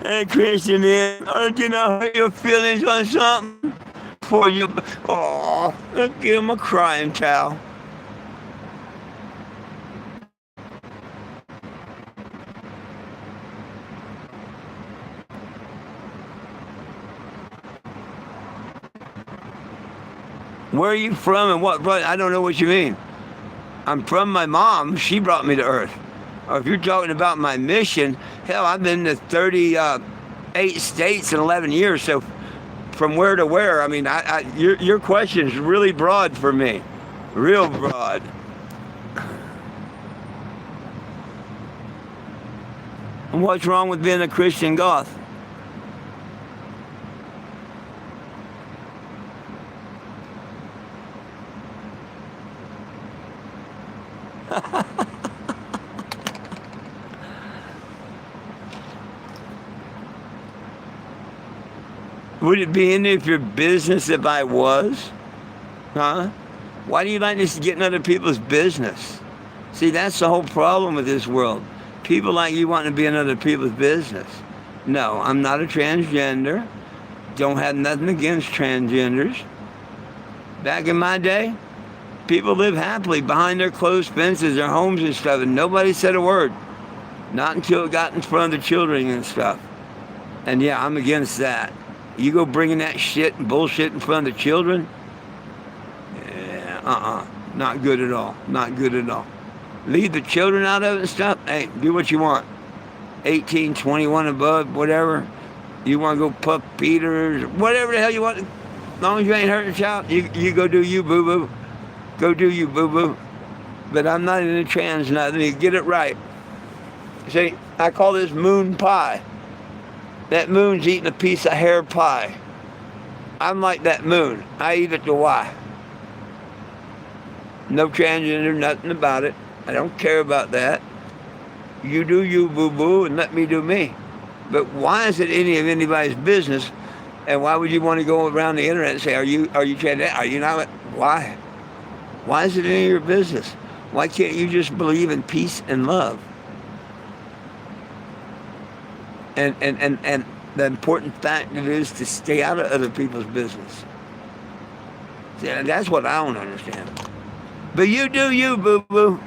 A: Hey Christian, aren't you not hurt your feelings on something? For you, give him a crying towel. Where are you from and what? I don't know what you mean. I'm from my mom. She brought me to Earth. Or if you're talking about my mission, hell, I've been to 38 states in 11 years. So from where to where? I mean, your question is really broad for me. Real broad. And what's wrong with being a Christian goth? Would it be any of your business if I was? Huh? Why do you like this getting other people's business? See, that's the whole problem with this world. People like you wanting to be in other people's business. No, I'm not a transgender. Don't have nothing against transgenders. Back in my day, people lived happily behind their closed fences, their homes and stuff, and nobody said a word. Not until it got in front of the children and stuff. And yeah, I'm against that. You go bringing that shit and bullshit in front of the children? Yeah, not good at all. Not good at all. Leave the children out of it and stuff. Hey, do what you want. 18, 21 above, whatever. You want to go puff Peters, whatever the hell you want. As long as you ain't hurting a child, you go do you, boo-boo. Go do you, boo-boo. But I'm not in a trans nothing. You get it right. See, I call this moon pie. That moon's eating a piece of hair pie. I'm like that moon. I eat it to why. No transgender, nothing about it. I don't care about that. You do you, boo-boo, and let me do me. But why is it any of anybody's business? And why would you want to go around the internet and say, are you transgender? Are you not? Why? Why is it any of your business? Why can't you just believe in peace and love? And the important fact it is to stay out of other people's business. See, that's what I don't understand. But you do you, boo-boo.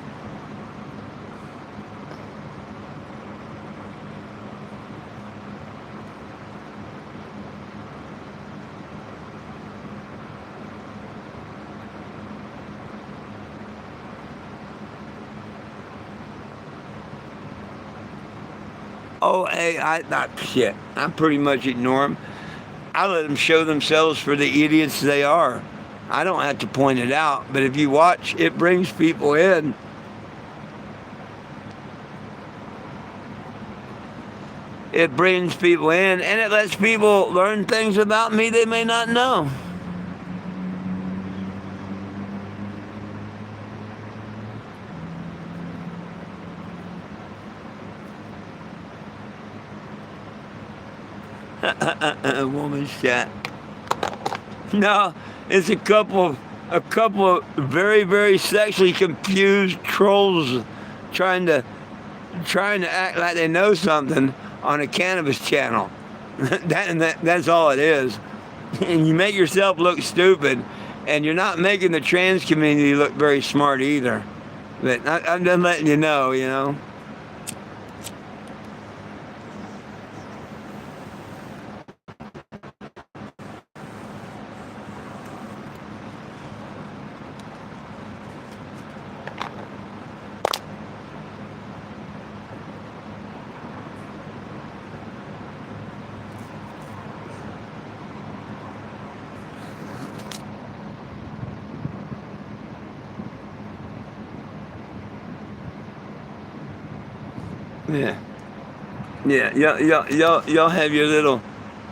A: Oh, hey, shit. I pretty much ignore them. I let them show themselves for the idiots they are. I don't have to point it out, but if you watch, it brings people in. It brings people in, and it lets people learn things about me they may not know. Woman's chat. No, it's a couple of very, very sexually confused trolls trying to act like they know something on a cannabis channel. That's all it is. And you make yourself look stupid, and you're not making the trans community look very smart either. But I'm just letting you know, you know. Yeah. Yeah, y'all have your little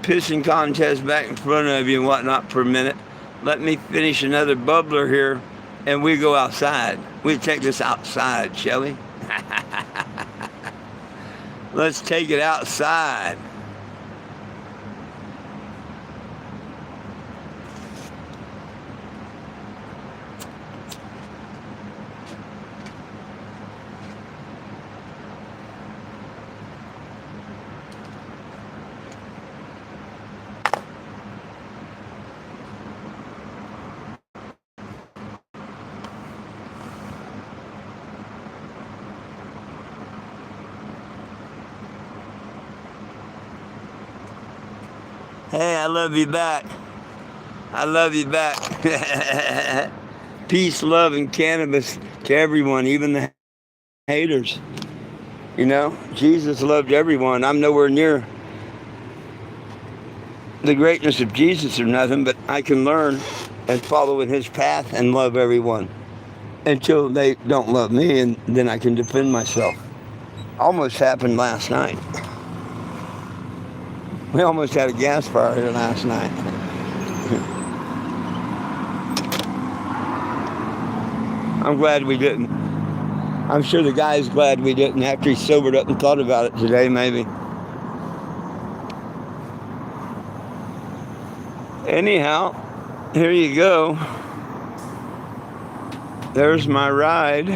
A: pissing contest back in front of you and whatnot for a minute. Let me finish another bubbler here, and we go outside. We take this outside, shall we? Let's take it outside. Hey, I love you back. I love you back. Peace, love, and cannabis to everyone, even the haters. You know, Jesus loved everyone. I'm nowhere near the greatness of Jesus or nothing, but I can learn and follow in his path and love everyone until they don't love me, and then I can defend myself. Almost happened last night. We almost had a gas fire here last night. I'm glad we didn't. I'm sure the guy's glad we didn't after he sobered up and thought about it today, maybe. Anyhow, here you go. There's my ride.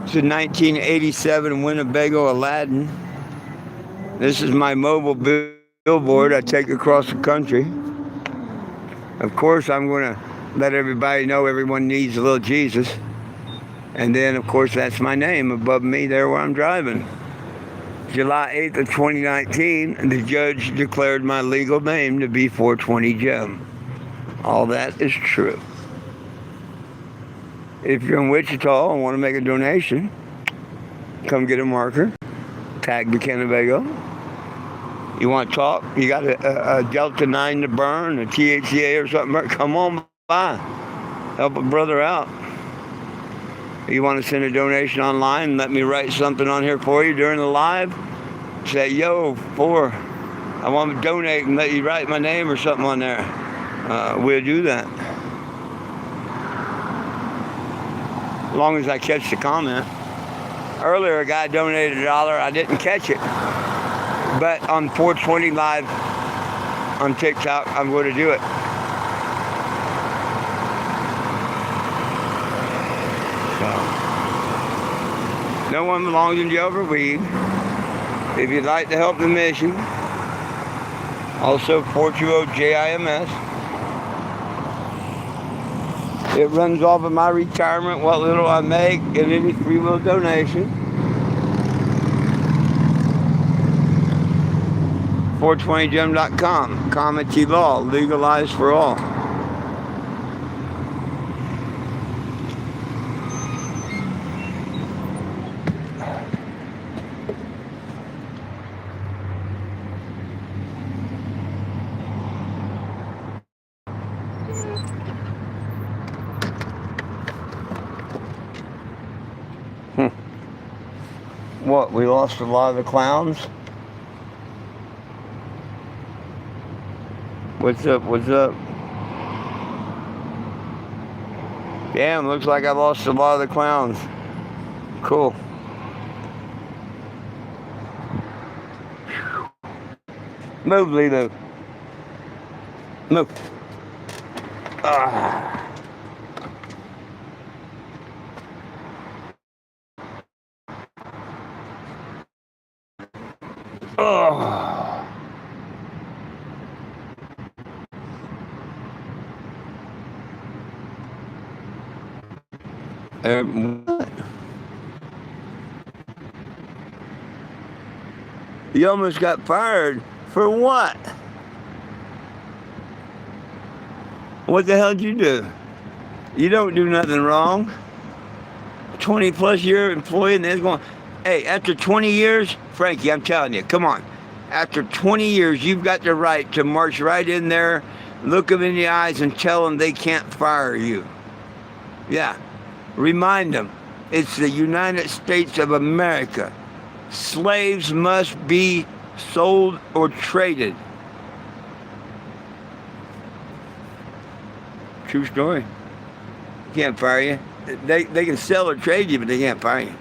A: It's a 1987 Winnebago Aladdin. This is my mobile billboard I take across the country. Of course, I'm going to let everybody know everyone needs a little Jesus. And then, of course, that's my name above me there where I'm driving. July 8th of 2019, the judge declared my legal name to be 420 Gem. All that is true. If you're in Wichita and want to make a donation, come get a marker, tag the Canabago. You want to talk? You got a Delta 9 to burn, a THCA or something? Come on by. Help a brother out. You want to send a donation online and let me write something on here for you during the live? Say, yo, I want to donate and let you write my name or something on there. We'll do that. As long as I catch the comment. Earlier, a guy donated $1. I didn't catch it. But on 420 Live on TikTok, I'm going to do it. So, no one belongs in jail for weed. If you'd like to help the mission, also 420-JIMS. It runs off of my retirement, what little I make, and any free will donation. 420gem.com. Comity law, legalized for all. What, we lost a lot of the clowns? What's up, what's up? Damn, looks like I lost a lot of the clowns. Cool. Move, Lilo. Move. Ah. Oh. What? You almost got fired for what? What the hell did you do? You don't do nothing wrong. 20 plus year employee, and they're going, hey, after 20 years, Frankie, I'm telling you, come on. After 20 years, you've got the right to march right in there, look them in the eyes, and tell them they can't fire you. Yeah. Remind them, it's the United States of America. Slaves must be sold or traded. True story. Can't fire you. They can sell or trade you, but they can't fire you.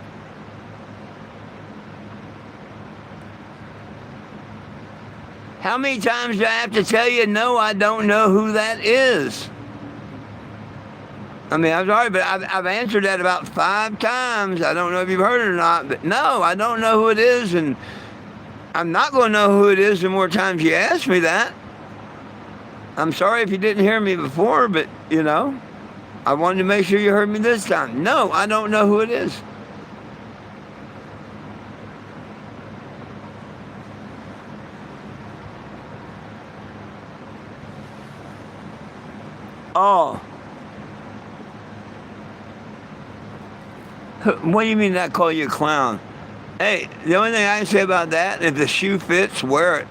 A: How many times do I have to tell you, no, I don't know who that is? I mean, I'm sorry, but I've answered that about 5 times. I don't know if you've heard it or not, but no, I don't know who it is, and I'm not going to know who it is the more times you ask me that. I'm sorry if you didn't hear me before, but, you know, I wanted to make sure you heard me this time. No, I don't know who it is. Oh. What do you mean I call you a clown? Hey, the only thing I can say about that, if the shoe fits, wear it.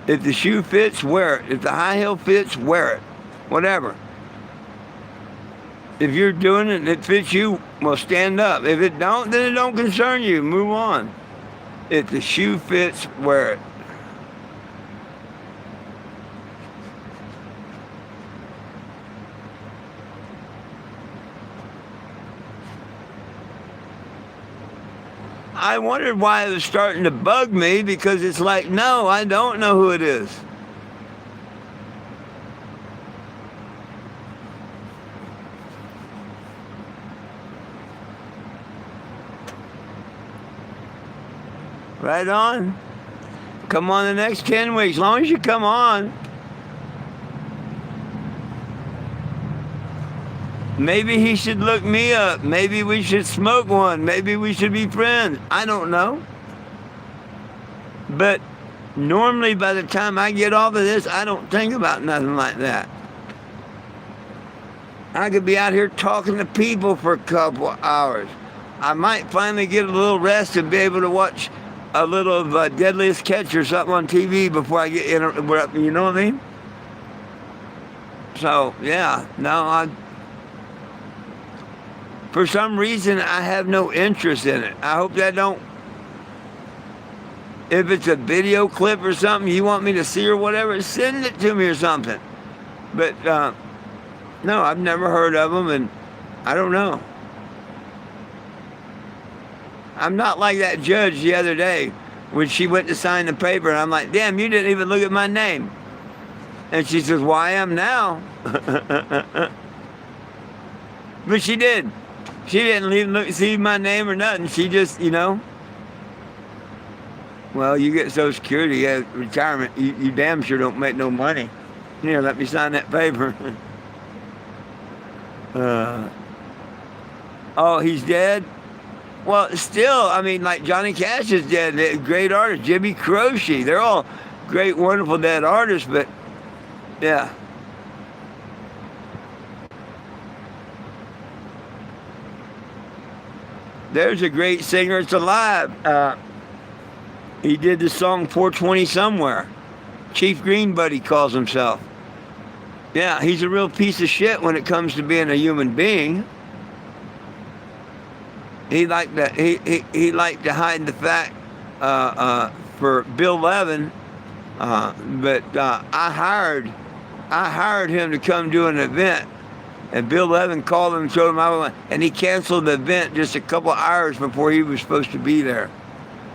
A: If the shoe fits, wear it. If the high heel fits, wear it. Whatever. If you're doing it and it fits you, well, stand up. If it don't, then it don't concern you. Move on. If the shoe fits, wear it. I wondered why it was starting to bug me, because it's like, no, I don't know who it is. Right on. Come on the next 10 weeks, as long as you come on. Maybe he should look me up. Maybe we should smoke one. Maybe we should be friends. I don't know. But normally by the time I get off of this, I don't think about nothing like that. I could be out here talking to people for a couple hours. I might finally get a little rest and be able to watch a little of Deadliest Catch or something on TV before I get in. You know what I mean? So, yeah. No, for some reason, I have no interest in it. I hope that don't... If it's a video clip or something you want me to see or whatever, send it to me or something. But, no, I've never heard of them, and I don't know. I'm not like that judge the other day when she went to sign the paper, and I'm like, damn, you didn't even look at my name. And she says, well, I am now. But she did. She didn't see my name or nothing. She just, well, you get Social Security, you have retirement. You damn sure don't make no money. Here, let me sign that paper. uh, oh, he's dead? Well, still, I mean, like Johnny Cash is dead. Great artist. Jimmy Croce. They're all great, wonderful dead artists, but yeah. There's a great singer. It's alive. He did the song 420 Somewhere. Chief Green Buddy calls himself. Yeah, he's a real piece of shit when it comes to being a human being. He liked to liked to hide the fact for Bill Levin, but I hired him to come do an event, and Bill Levin called him and told him I was, and he canceled the event just a couple hours before he was supposed to be there.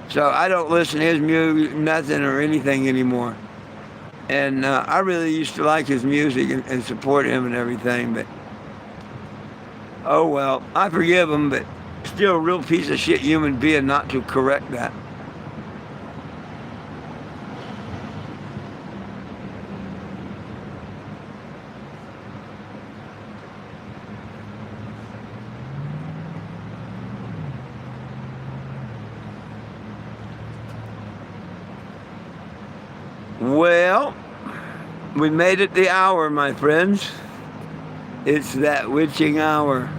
A: So I don't listen to his music, nothing or anything anymore. And I really used to like his music and support him and everything, but oh well, I forgive him, but still a real piece of shit human being not to correct that. Well, we made it the hour, my friends. It's that witching hour.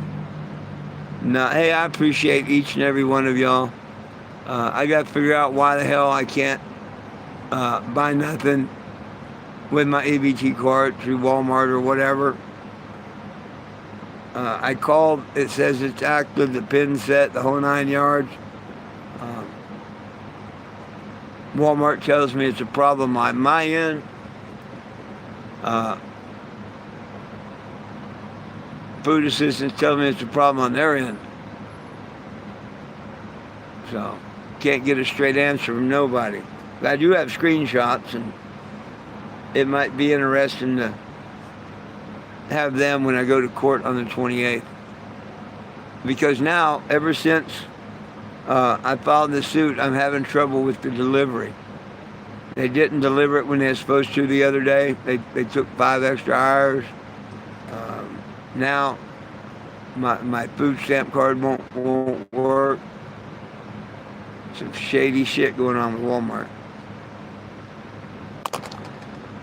A: Now, hey, I appreciate each and every one of y'all. I got to figure out why the hell I can't buy nothing with my EBT card through Walmart or whatever. I called. It says it's active, the pin set, the whole 9 yards. Walmart tells me it's a problem on my end. Food assistants tell me it's a problem on their end. So, can't get a straight answer from nobody. But I do have screenshots, and it might be interesting to have them when I go to court on the 28th. Because now, ever since I filed the suit, I'm having trouble with the delivery. They didn't deliver it when they were supposed to the other day. They took 5 extra hours. Now, my food stamp card won't work. Some shady shit going on with Walmart.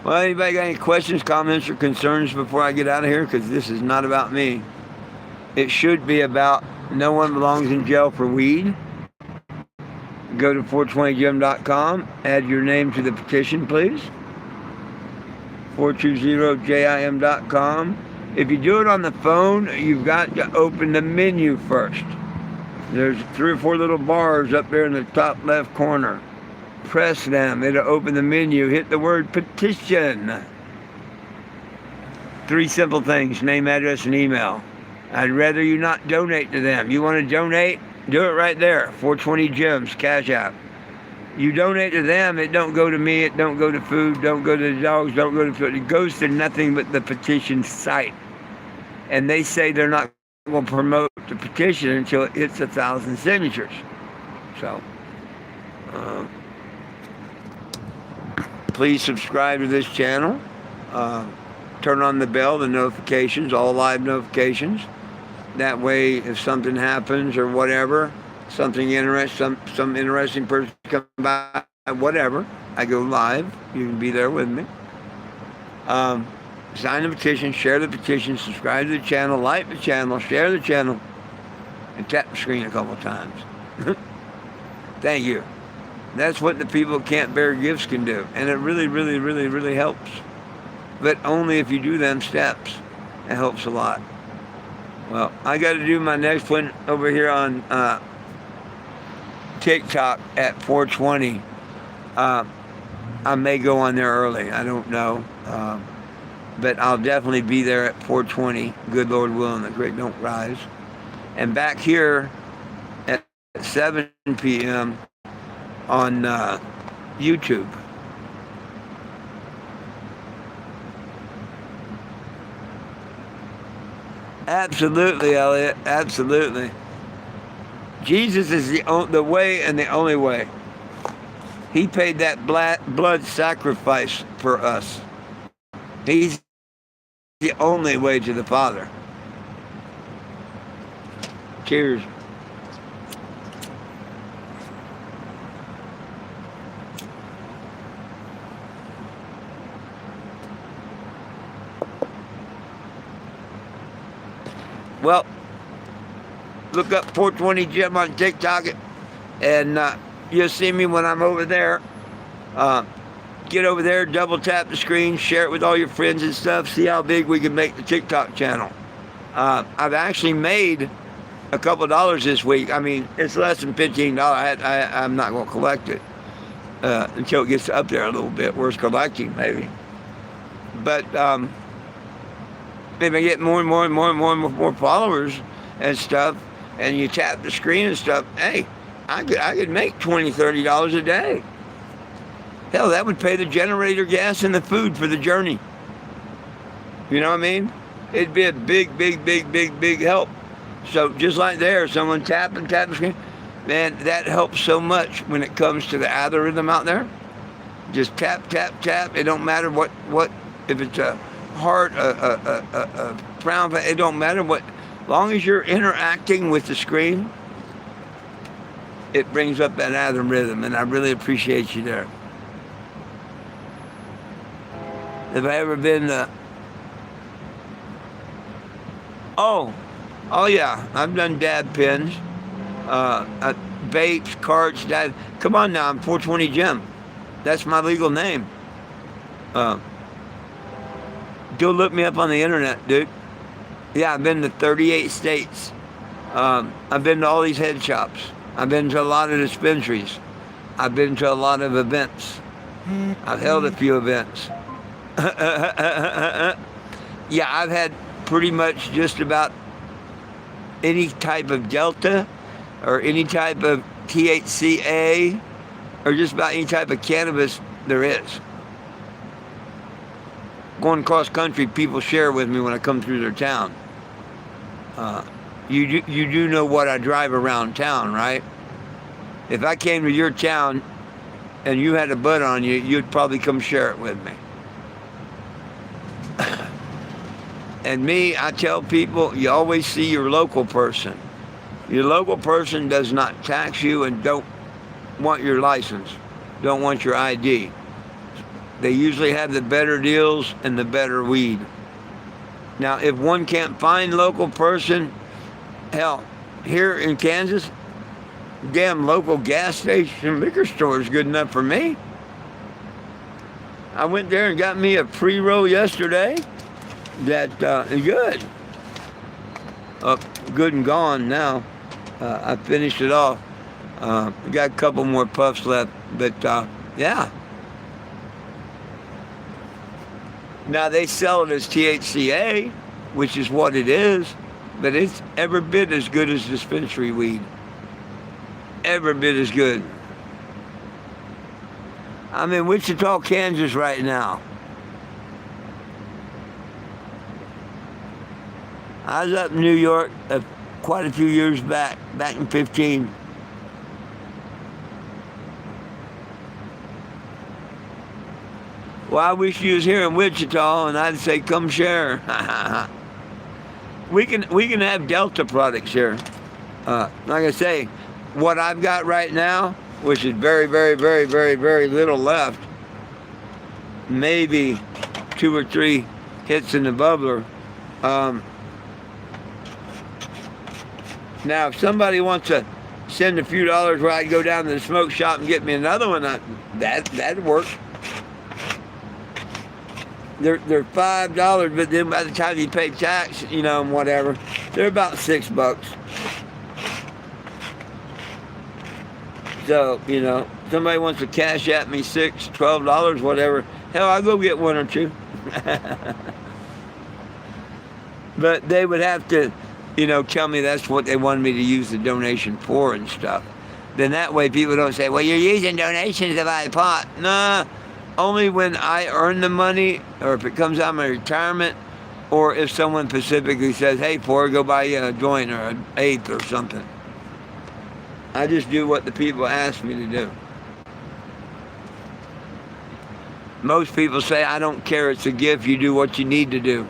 A: Well, anybody got any questions, comments, or concerns before I get out of here? Because this is not about me. It should be about no one belongs in jail for weed. Go to 420jim.com. Add your name to the petition, please. 420jim.com. If you do it on the phone, you've got to open the menu first. There's 3 or 4 little bars up there in the top left corner. Press them. It'll open the menu. Hit the word petition. 3 simple things: name, address, and email. I'd rather you not donate to them. You want to donate? Do it right there. 420 Gems, Cash App. You donate to them, it don't go to me, it don't go to food, don't go to the dogs, don't go to food. It goes to nothing but the petition site. And they say they're not going to promote the petition until it hits 1,000 signatures. So, please subscribe to this channel. Turn on the bell, the notifications, all live notifications. That way, if something happens or whatever, something interesting, some interesting person comes by, whatever, I go live. You can be there with me. Sign the petition, share the petition, subscribe to the channel, like the channel, share the channel, and tap the screen a couple times. Thank you. That's what the people who can't bear gifts can do. And it really, really, really, really helps. But only if you do them steps. It helps a lot. Well, I got to do my next one over here on TikTok at 420. I may go on there early. I don't know. But I'll definitely be there at 420. Good Lord willing, the creek don't rise. And back here at 7 p.m. on YouTube. Absolutely, Elliot. Absolutely. Jesus is the way and the only way. He paid that blood sacrifice for us. He's the only way to the Father. Cheers. Well, look up 420 Jim on TikTok, and you'll see me when I'm over there. Get over there, double tap the screen, share it with all your friends and stuff. See how big we can make the TikTok channel. I've actually made a couple dollars this week. I mean, it's less than $15. I'm not going to collect it until it gets up there a little bit. Worth collecting, maybe. But if I get more and more and more and more and more followers and stuff, and you tap the screen and stuff, hey, I could make $20, $30 a day. Hell, that would pay the generator gas and the food for the journey. You know what I mean? It'd be a big help. So just like there, someone tap the screen, man, that helps so much when it comes to the algorithm out there. Just tap. It don't matter what if it's a heart, a frown, it don't matter what. As long as you're interacting with the screen, it brings up that algorithm, and I really appreciate you there. Have I ever been? Oh yeah, I've done dab pins, vapes, carts, dab. Come on now, I'm 420 Jim. That's my legal name. Go look me up on the internet, dude. Yeah, I've been to 38 states. I've been to all these head shops. I've been to a lot of dispensaries. I've been to a lot of events. I've held a few events. Yeah, I've had pretty much just about any type of Delta or any type of THCA or just about any type of cannabis there is. Going cross country, people share with me when I come through their town. You do know what I drive around town, right? If I came to your town and you had a bud on you, you'd probably come share it with me. And me, I tell people, you always see your local person. Your local person does not tax you and don't want your license, don't want your ID. They usually have the better deals and the better weed. Now, if one can't find local person, hell, here in Kansas, damn local gas station liquor store is good enough for me. I went there and got me a pre-roll yesterday. That is good. Good and gone now. I finished it off. Got a couple more puffs left, but yeah. Now they sell it as THCA, which is what it is, but it's every bit as good as dispensary weed. Every bit as good. I'm in Wichita, Kansas right now. I was up in New York quite a few years back in 15. Well, I wish you was here in Wichita, and I'd say come share. We can have Delta products here. Like I say, what I've got right now, which is very little left, maybe 2 or 3 hits in the bubbler. Now, if somebody wants to send a few dollars where I can go down to the smoke shop and get me another one, that'd work. They're $5, but then by the time you pay tax, and whatever, they're about $6. So, somebody wants to cash at me $6, $12, whatever, hell, I'll go get 1 or 2. But they would have to, tell me that's what they wanted me to use the donation for and stuff. Then that way people don't say, well, you're using donations to buy the pot. Nah, only when I earn the money or if it comes out of my retirement or if someone specifically says, hey, Ford, go buy you a joint or an eighth or something. I just do what the people ask me to do. Most people say, I don't care, it's a gift, you do what you need to do.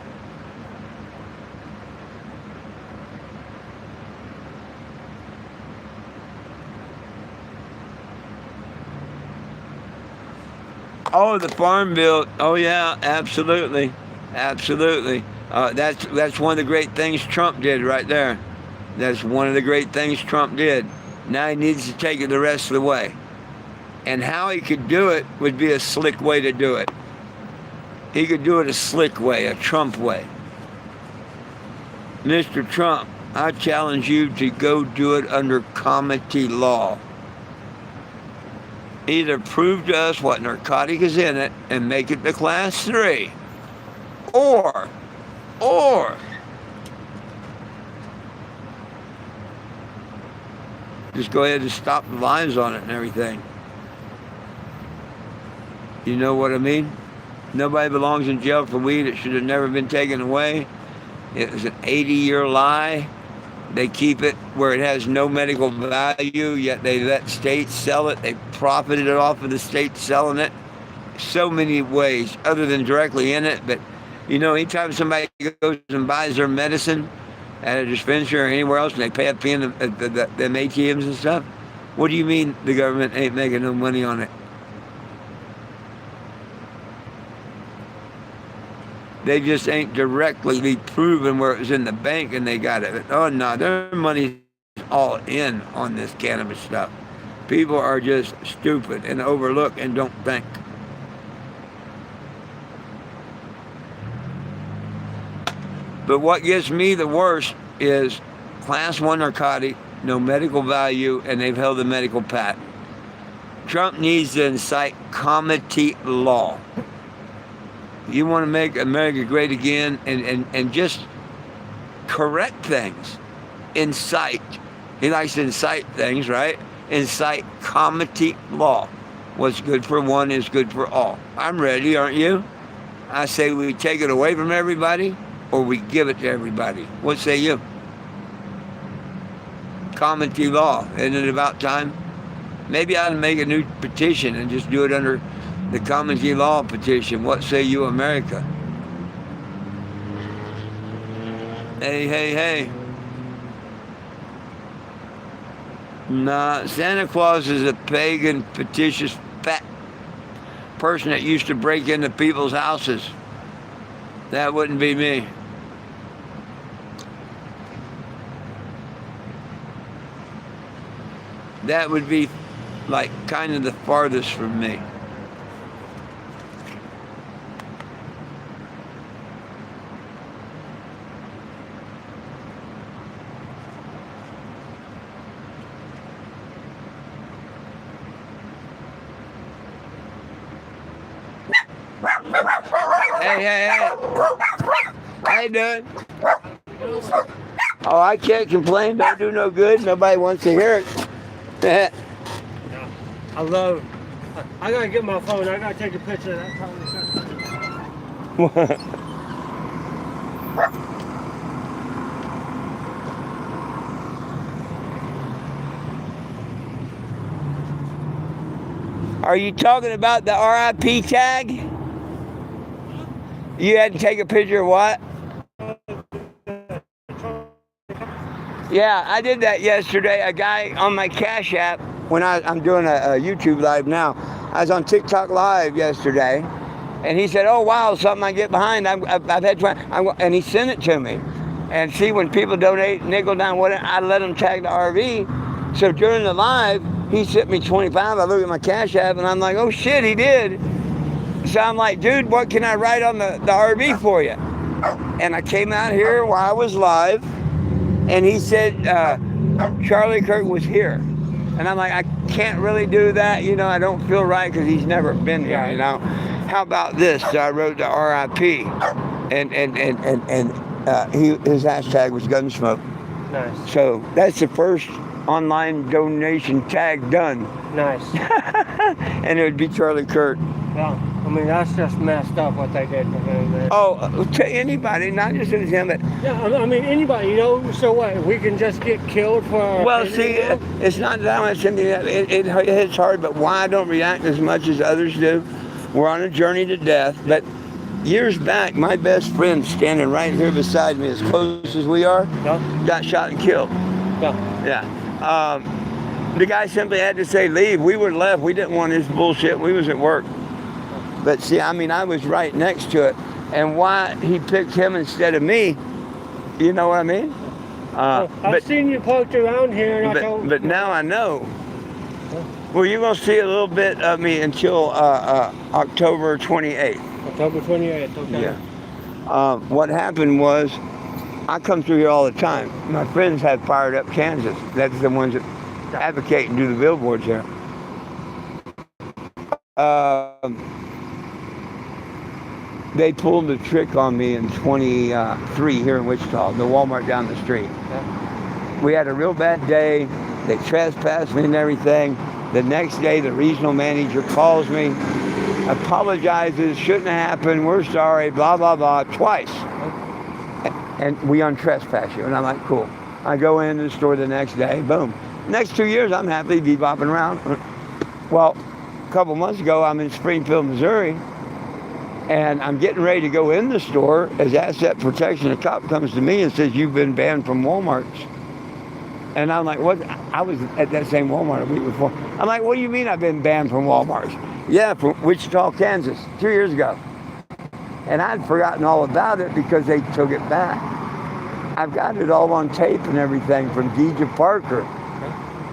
A: Oh, the Farm Bill. Oh, yeah, absolutely. Absolutely. That's one of the great things Trump did right there. That's one of the great things Trump did. Now he needs to take it the rest of the way. And how he could do it would be a slick way to do it. He could do it a slick way, a Trump way. Mr. Trump, I challenge you to go do it under comity law. Either prove to us what narcotic is in it and make it the class 3, or just go ahead and stop the lies on it and everything. You know what I mean? Nobody belongs in jail for weed. It should have never been taken away. It was an 80-year lie. They keep it where it has no medical value, yet they let states sell it. They profited off of the states selling it. So many ways, other than directly in it. But, anytime somebody goes and buys their medicine at a dispensary or anywhere else, and they pay a fee in them ATMs and stuff, what do you mean the government ain't making no money on it? They just ain't directly proven where it was in the bank and they got it. Oh, no, their money's all in on this cannabis stuff. People are just stupid and overlook and don't think. But what gets me the worst is class 1 narcotic, no medical value, and they've held the medical patent. Trump needs to incite comity law. You want to make America great again and just correct things. Incite. He likes to incite things, right? Incite comity law. What's good for one is good for all. I'm ready, aren't you? I say we take it away from everybody or we give it to everybody. What say you? Comity law. Isn't it about time? Maybe I ought to make a new petition and just do it under the comity law petition. What say you, America? Hey. Nah, Santa Claus is a pagan, fictitious, fat person that used to break into people's houses. That wouldn't be me. That would be like kind of the farthest from me. Hey. How you doing? Oh, I can't complain. Don't do no good. Nobody wants to hear it.
B: I gotta get my phone. I gotta take a picture of that conversation.
A: Are you talking about the RIP tag? You had to take a picture of what? Yeah, I did that yesterday. A guy on my Cash App, when I'm doing a YouTube live now, I was on TikTok Live yesterday, and he said, oh, wow, something I get behind. I've had fun. And he sent it to me. And see, when people donate nickel down, whatever, I let them tag the RV. So during the live, he sent me 25. I look at my Cash App, and I'm like, oh, shit, he did. So I'm like, dude, what can I write on the RV for you? And I came out here while I was live, and he said Charlie Kirk was here. And I'm like, I can't really do that. I don't feel right because he's never been here, How about this? So I wrote the RIP, and his hashtag was Gunsmoke.
B: Nice.
A: So that's the first online donation tag done.
B: Nice.
A: And it would be Charlie Kirk.
B: Wow. I mean, that's just messed up what they did to him, man.
A: Oh, to anybody, not just to him, but
B: Yeah, I mean, anybody, so what? We can just get killed for.
A: well, see, it's not that much something that it hits hard, but why I don't react as much as others do. We're on a journey to death, but years back, my best friend standing right here beside me, as close as we are, got shot and killed. Yeah. The guy simply had to say leave. We were left. We didn't want his bullshit. We was at work. But see, I mean, I was right next to it. And why he picked him instead of me, you know what I mean?
B: I've seen you poke around here, and
A: but now I know. Well, you're going to see a little bit of me until October 28th.
B: October 28th, okay.
A: Yeah. What happened was, I come through here all the time. My friends had fired up Kansas. That's the ones that advocate and do the billboards here. They pulled the trick on me in 23 here in Wichita, the Walmart down the street.
B: Yeah.
A: We had a real bad day. They trespassed me and everything. The next day, the regional manager calls me, apologizes, shouldn't have happened, we're sorry, blah, blah, blah, twice. And we untrespass you. And I'm like, cool. I go into the store the next day, boom. Next 2 years, I'm happily bebopping around. Well, a couple months ago, I'm in Springfield, Missouri, and I'm getting ready to go in the store. As asset protection, a cop comes to me and says, you've been banned from Walmart's. And I'm like, what? I was at that same Walmart a week before. I'm like, what do you mean I've been banned from Walmart's? Yeah, from Wichita, Kansas, 2 years ago. And I'd forgotten all about it because they took it back. I've got it all on tape and everything from Deja Parker.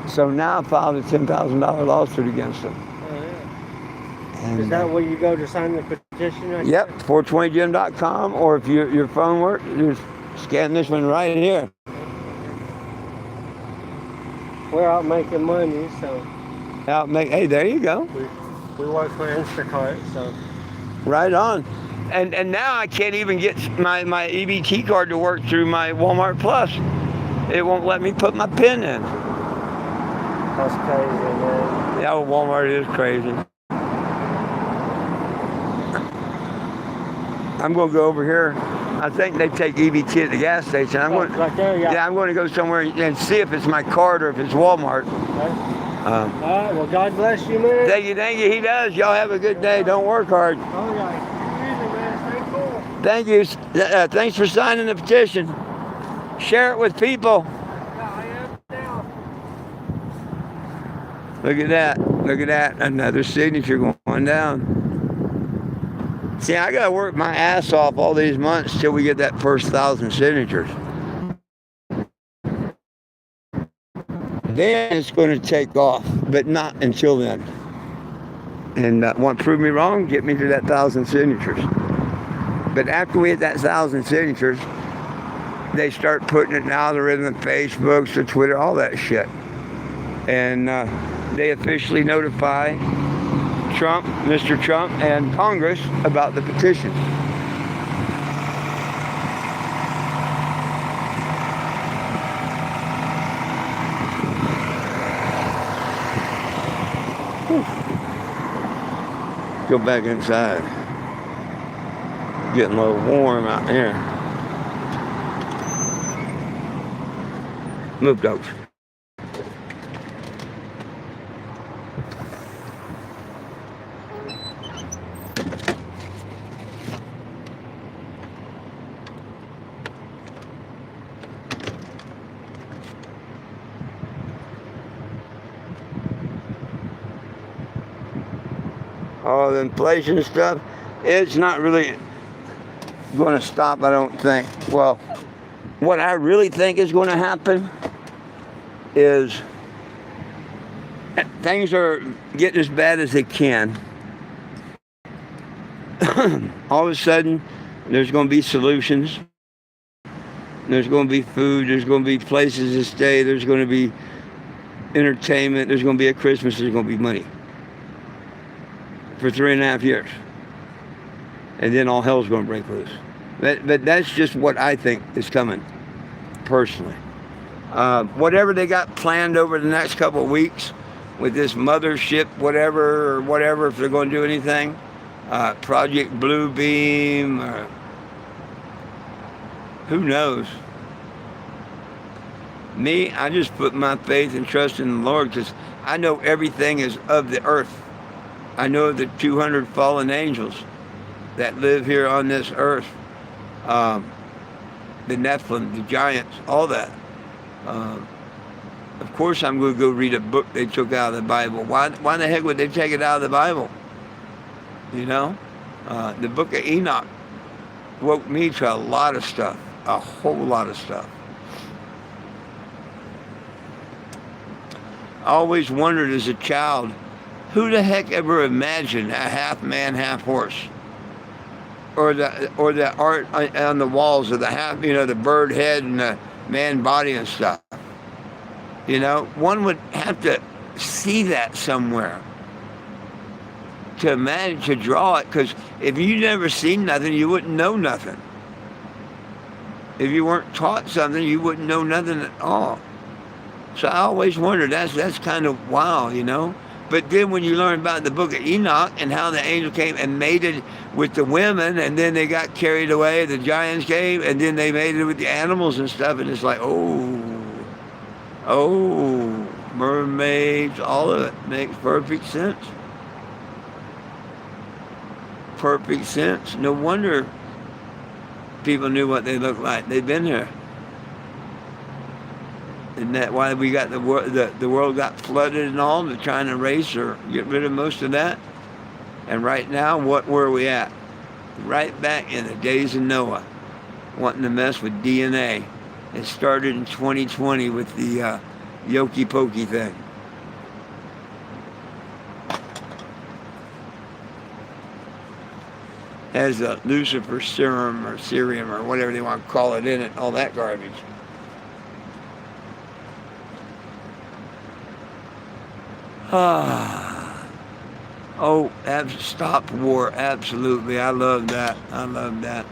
A: So now I filed a $10,000 lawsuit against them.
B: Oh, yeah.
A: And,
B: is that where you go to sign the petition? Right?
A: Yep, 420gym.com, or if your phone works, just scan this one right here.
B: We're out making money, so.
A: Hey, there you go.
B: We work for Instacart, so.
A: Right on. And now I can't even get my EBT card to work through my Walmart Plus. It won't let me put my PIN in.
B: That's crazy, man.
A: Yeah, Walmart is crazy. I'm going to go over here. I think they take EBT at the gas station.
B: Right there, yeah.
A: I'm going to go somewhere and see if it's my card or if it's Walmart.
B: Okay. All right, well, God bless you, man.
A: Thank you. He does. Y'all have a good day. Don't work hard.
B: Oh, yeah. Easy, man. Stay cool.
A: Thank you. Thanks for signing the petition. Share it with people.
B: Yeah, I am now.
A: Look at that. Another signature going down. See, I got to work my ass off all these months till we get that first 1,000 signatures. Then it's going to take off, but not until then. And want to prove me wrong? Get me to that 1,000 signatures. But after we hit that 1,000 signatures, they start putting it in algorithm, Facebook, so Twitter, all that shit. And they officially notify Trump, Mr. Trump, and Congress about the petition. Whew. Go back inside. Getting a little warm out here. Move those. All the inflation stuff, it's not really going to stop, I don't think. Well, what I really think is going to happen is things are getting as bad as they can. All of a sudden, there's going to be solutions. There's going to be food. There's going to be places to stay. There's going to be entertainment. There's going to be a Christmas. There's going to be money. For 3.5 years. And then all hell's going to break loose. But that's just what I think is coming, personally. Whatever they got planned over the next couple of weeks with this mothership, whatever, if they're going to do anything, Project Bluebeam, or who knows? Me, I just put my faith and trust in the Lord because I know everything is of the earth. I know the 200 fallen angels that live here on this earth, um, the Nephilim, the giants, all that. Um, of course, I'm going to go read a book they took out of the Bible. Why the heck would they take it out of the Bible? You know? The book of Enoch woke me to a lot of stuff, a whole lot of stuff. I always wondered as a child, who the heck ever imagined a half man, half horse? Or the art on the walls of the half, the bird head and the man body and stuff. One would have to see that somewhere to imagine, to draw it, because if you never seen nothing, you wouldn't know nothing. If you weren't taught something, you wouldn't know nothing at all. So I always wondered, that's kind of wow, But then when you learn about the book of Enoch and how the angel came and mated with the women, and then they got carried away, the giants came, and then they mated with the animals and stuff, and it's like, oh, mermaids, all of it makes perfect sense. Perfect sense. No wonder people knew what they looked like. They've been here. Isn't that why we got the world got flooded and all? They're trying to erase or get rid of most of that. And right now, where are we at? Right back in the days of Noah, wanting to mess with DNA. It started in 2020 with the Yoki Pokey thing. Has a Lucifer serum or cerium or whatever they want to call it in it, all that garbage. Oh, stop war, absolutely. I love that.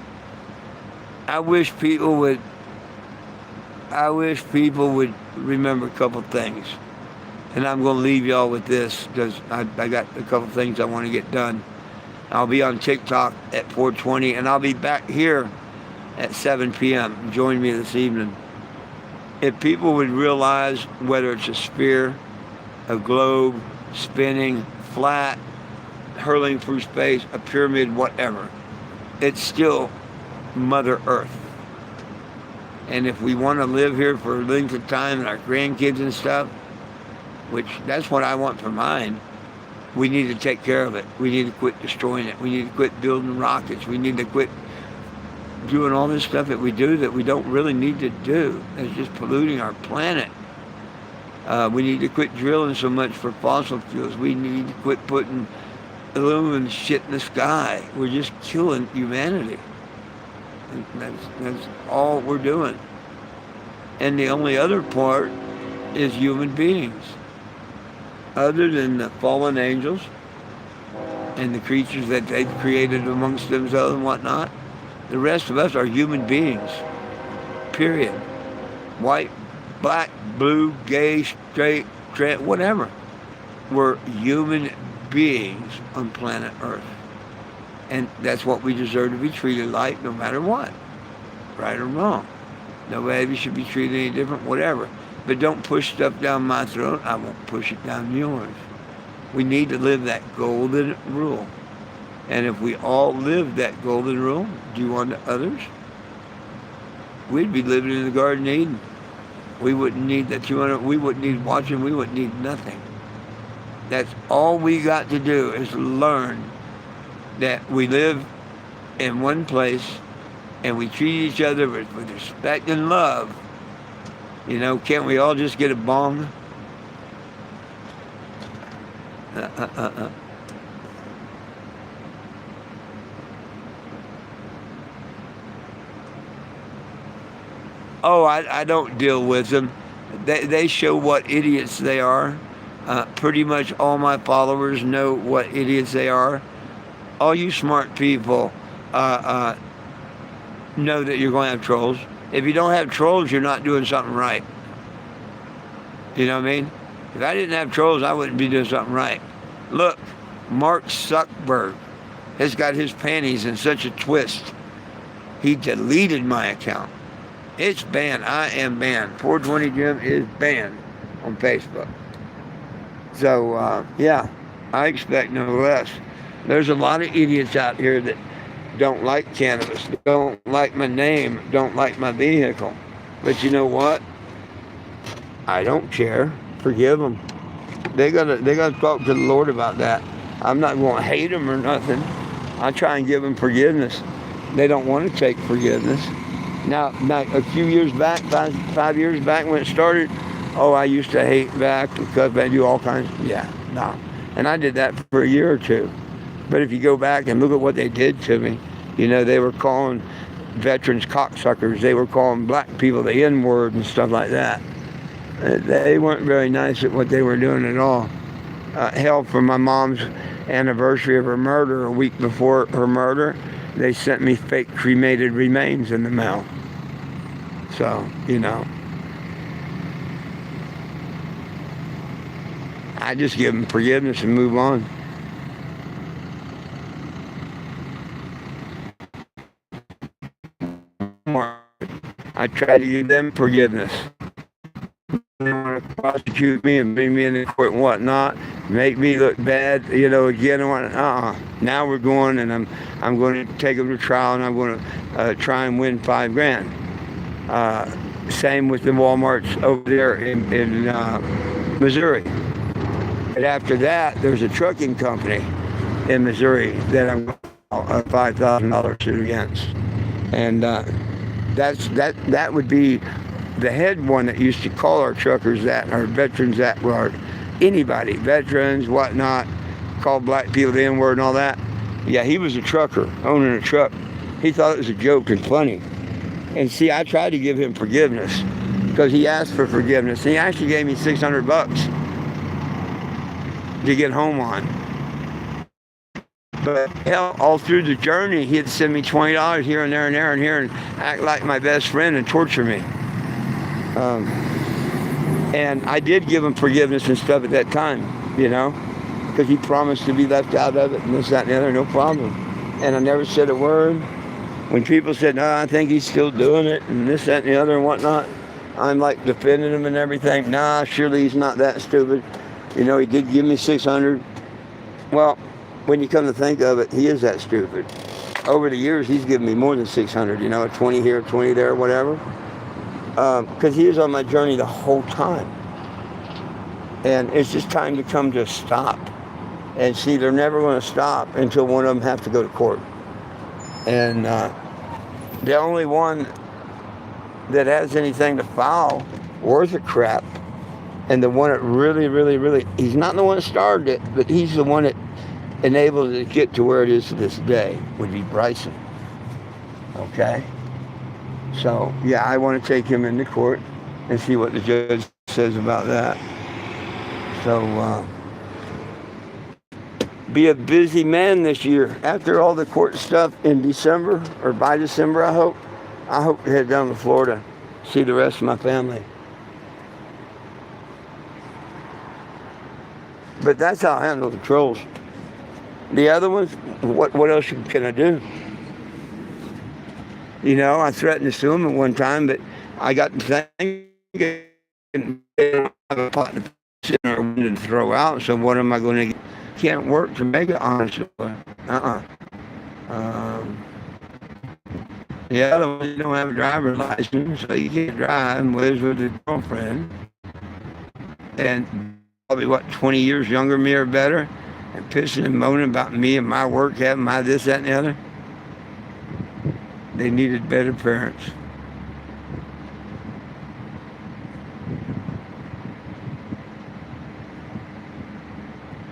A: I wish people would remember a couple things. And I'm going to leave y'all with this because I got a couple things I want to get done. I'll be on TikTok at 4:20, and I'll be back here at 7 p.m. Join me this evening. If people would realize whether it's a sphere, a globe, spinning, flat, hurling through space, a pyramid, whatever, it's still Mother Earth. And if we want to live here for a length of time and our grandkids and stuff, which that's what I want for mine, we need to take care of it. We need to quit destroying it. We need to quit building rockets. We need to quit doing all this stuff that we do that we don't really need to do. It's just polluting our planet. We need to quit drilling so much for fossil fuels. We need to quit putting aluminum shit in the sky. We're just killing humanity. That's all we're doing. And the only other part is human beings. Other than the fallen angels and the creatures that they've created amongst themselves and whatnot, the rest of us are human beings. Period. White, black, blue, gay, straight, trans, whatever. We're human beings on planet Earth. And that's what we deserve to be treated like no matter what. Right or wrong. Nobody should be treated any different, whatever. But don't push stuff down my throat. I won't push it down yours. We need to live that golden rule. And if we all lived that golden rule, do unto others, we'd be living in the Garden of Eden. We wouldn't need the 200, we wouldn't need watching, we wouldn't need nothing. That's all we got to do is learn that we live in one place and we treat each other with respect and love. Can't we all just get a bong? Oh, I don't deal with them. They show what idiots they are. Pretty much all my followers know what idiots they are. All you smart people know that you're going to have trolls. If you don't have trolls, you're not doing something right. You know what I mean? If I didn't have trolls, I wouldn't be doing something right. Look, Mark Zuckerberg. has got his panties in such a twist. He deleted my account. It's banned. I am banned. 420 Jim is banned on Facebook. So, yeah, I expect no less. There's a lot of idiots out here that don't like cannabis, don't like my name, don't like my vehicle. But you know what? I don't care. Forgive them. They gotta talk to the Lord about that. I'm not going to hate them or nothing. I try and give them forgiveness. They don't want to take forgiveness. Now a few years back, 5 years back when it started, oh, I used to hate back because I do all kinds. Yeah, no. And I did that for a year or two. But if you go back and look at what they did to me, you know, they were calling veterans cocksuckers. They were calling black people the N-word and stuff like that. They weren't very nice at what they were doing at all. Hell, for my mom's anniversary of her murder, a week before her murder, they sent me fake cremated remains in the mail. So, you know, I just give them forgiveness and move on. I try to give them forgiveness. They want to prosecute me and bring me into court and whatnot, make me look bad, you know, again. Now we're going, and I'm going to take them to trial, and I'm going to try and win $5,000. Same with the Walmarts over there in Missouri. And after that, there's a trucking company in Missouri that I'm going to $5,000 suit against, and that would be the head one that used to call our truckers that, or veterans that, or anybody, veterans, whatnot, call black people the N-word and all that. Yeah, he was a trucker, owning a truck. He thought it was a joke and funny. And see, I tried to give him forgiveness because he asked for forgiveness. And he actually gave me $600 to get home on. But hell, all through the journey, he'd send me $20 here and there and there and here and act like my best friend and torture me. And I did give him forgiveness and stuff at that time, you know, because he promised to be left out of it and this, that, and the other, no problem. And I never said a word. When people said, no, I think he's still doing it and this, that, and the other and whatnot, I'm like defending him and everything. Nah, surely he's not that stupid. You know, he did give me $600. Well, when you come to think of it, he is that stupid. Over the years, he's given me more than $600, you know, 20 here, 20 there, whatever. Because he was on my journey the whole time. And it's just time to come to a stop. And see, they're never going to stop until one of them have to go to court. And the only one that has anything to file worth a crap, and the one that really, he's not the one that started it, but he's the one that enabled it to get to where it is to this day, would be Bryson. Okay? So, yeah, I want to take him into court and see what the judge says about that. So, be a busy man this year. After all the court stuff in December, or by December, I hope to head down to Florida, see the rest of my family. But that's how I handle the trolls. The other ones, what else can I do? You know, I threatened to sue them at one time, but I got to thinking, I have a pot to throw out, so what am I going to get? Can't work to make it honest. The other one, you don't have a driver's license, so you can't drive, and lives with a girlfriend. And probably, 20 years younger than me or better, and pissing and moaning about me and my work, having my this, that, and the other. They needed better parents.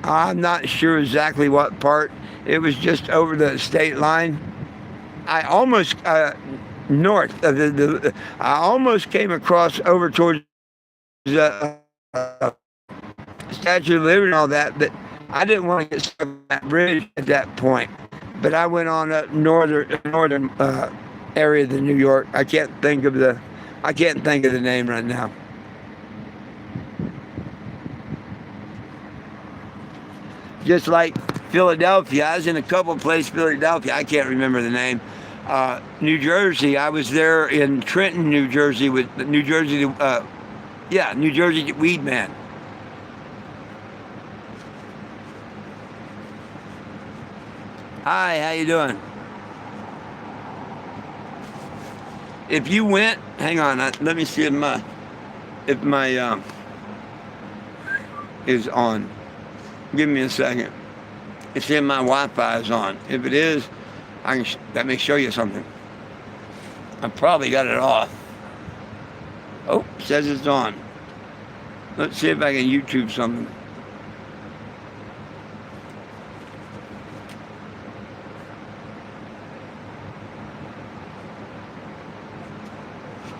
A: I'm not sure exactly what part. It was just over the state line. I almost north of I almost came across over towards the Statue of Liberty and all that, but I didn't want to get stuck on that bridge at that point. But I went on up northern area of New York. I can't think of the name right now. Just like Philadelphia. I was in a couple places, Philadelphia. I can't remember the name. New Jersey. I was there in Trenton, New Jersey, with New Jersey. New Jersey Weed Man. Hi, how you doing? If you went, hang on. Let me see if my is on. Give me a second. It's in my Wi-Fi is on. If it is, let me show you something. I probably got it off. Oh, it says it's on. Let's see if I can YouTube something.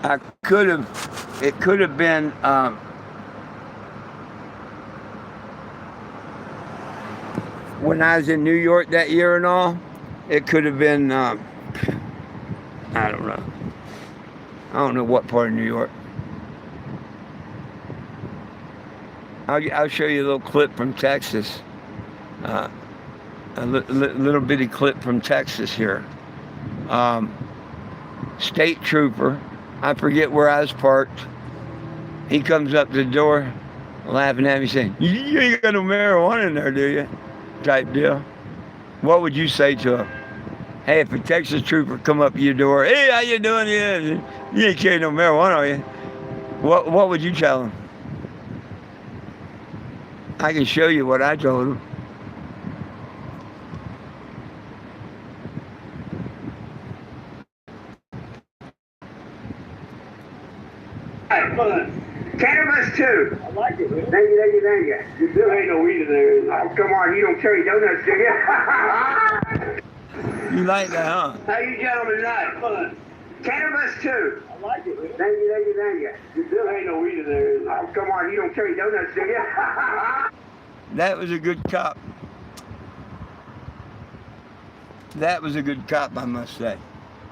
A: It could have been, when I was in New York that year and all, it could have been, I don't know. I don't know what part of New York. I'll show you a little clip from Texas. A little bitty clip from Texas here. State trooper. I forget where I was parked. He comes up to the door, laughing at me, saying, "You ain't got no marijuana in there, do you?" Type deal. What would you say to him? Hey, if a Texas trooper come up to your door, "Hey, how you doing? Yeah, you ain't carrying no marijuana, are you?" What would you tell him? I can show you what I told him. Cannabis too.
B: I like it, man.
A: Thank you.
B: You still ain't no weed in there.
A: Oh, come on, you don't carry donuts, do you? You like that, huh? How you gentlemen tonight?
B: Fun.
A: Cannabis too.
B: I like it, man.
A: Thank you.
B: You still ain't no weed in there.
A: Oh, come on, you don't carry donuts, do you? That was a good cop. That was a good cop, I must say.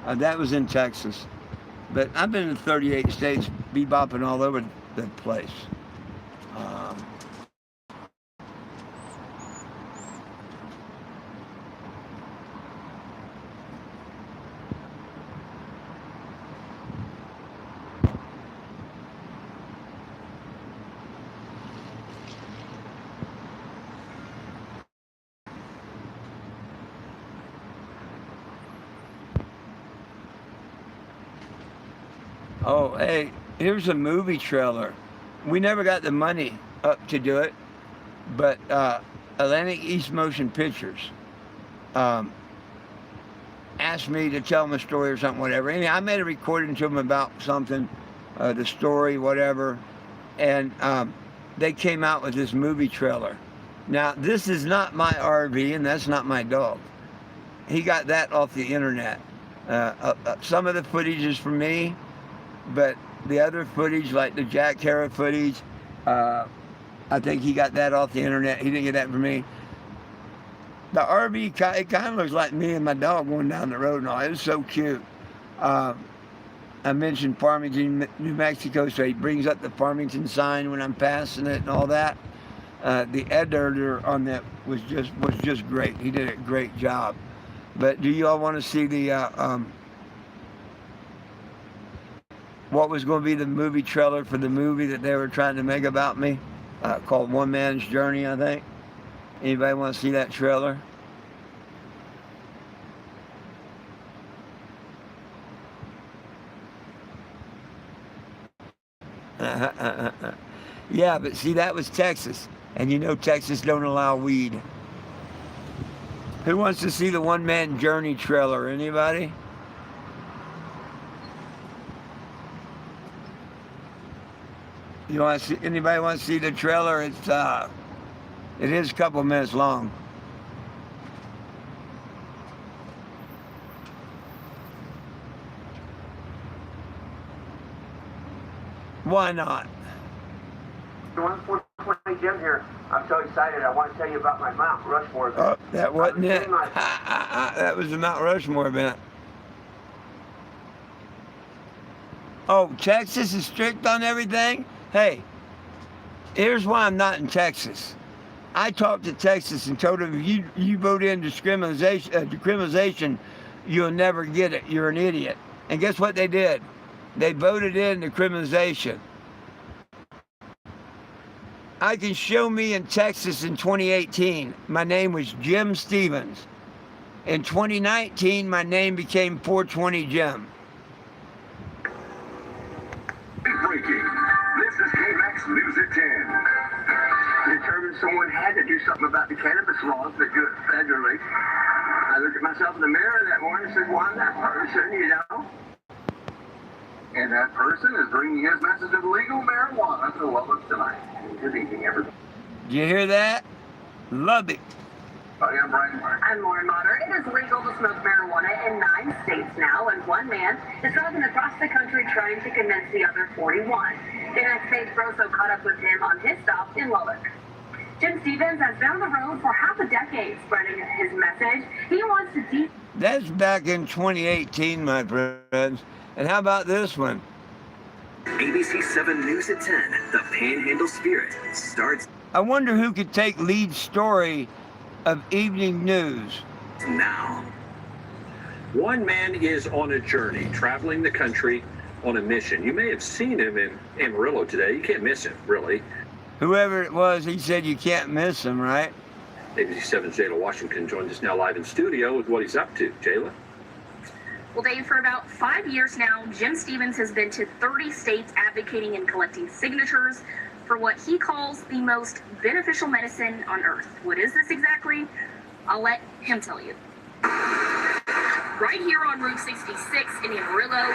A: That was in Texas. But I've been in 38 states, bebopping all over the place. Oh, hey, here's a movie trailer. We never got the money up to do it, but Atlantic East Motion Pictures asked me to tell them a story or something, whatever. Anyway, I made a recording to them about something, the story, whatever, and they came out with this movie trailer. Now, this is not my RV, and that's not my dog. He got that off the internet. Some of the footage is from me, but the other footage, like the Jack Harrah footage, I think he got that off the internet. He didn't get that from me. The RV, it kind of looks like me and my dog going down the road and all. It was so cute. I mentioned Farmington, New Mexico, so he brings up the Farmington sign when I'm passing it and all that. The editor on that was just great. He did a great job. But do you all want to see the what was going to be the movie trailer for the movie that they were trying to make about me, called One Man's Journey, I think? Anybody want to see that trailer? Yeah, but see, that was Texas, and you know Texas don't allow weed. Who wants to see the One Man Journey trailer? Anybody? You want to see? Anybody want to see the trailer? It is a couple minutes long. Why not? 120 Jim here. I'm so excited. I want to tell you about my Mount Rushmore event. Oh, that wasn't it. That was the Mount Rushmore event. Oh, Texas is strict on everything? Hey, here's why I'm not in Texas. I talked to Texas and told them, if you vote in decriminalization, you'll never get it. You're an idiot. And guess what they did? They voted in decriminalization. I can show me in Texas in 2018, my name was Jim Stevens. In 2019, my name became 420 Jim.
C: Breaking. This is KMAX News at 10. Determined someone had to do something about the cannabis laws that do it federally. I looked at myself in the mirror that morning and said, well, I'm that person, you know. And that person is bringing his message of legal marijuana to Lubbock tonight. Good evening, everybody.
A: Did you hear that? Lubbock.
C: Hi, I'm Brian Martin.
D: I'm Lauren Motter. It is legal to smoke marijuana in 9 states now, and one man is driving across the country trying to convince the other 41. KMAX State's Grosso caught up with him on his stop in Lubbock. Jim Stevens has been on the road for half a decade spreading his message. He wants to
A: That's back in 2018, my friends. And how about this one?
E: ABC 7 News at 10, the Panhandle Spirit starts
A: I wonder who could take lead story of evening news.
E: now.
F: One man is on a journey, traveling the country on a mission. You may have seen him in Amarillo today. You can't miss him, really.
A: Whoever it was, he said you can't miss him, right?
F: ABC 7's Jayla Washington joins us now live in studio with what he's up to. Jayla?
G: Well, Dave, for about 5 years now, Jim Stevens has been to 30 states advocating and collecting signatures for what he calls the most beneficial medicine on earth. What is this exactly? I'll let him tell you. Right here on Route 66 in Amarillo,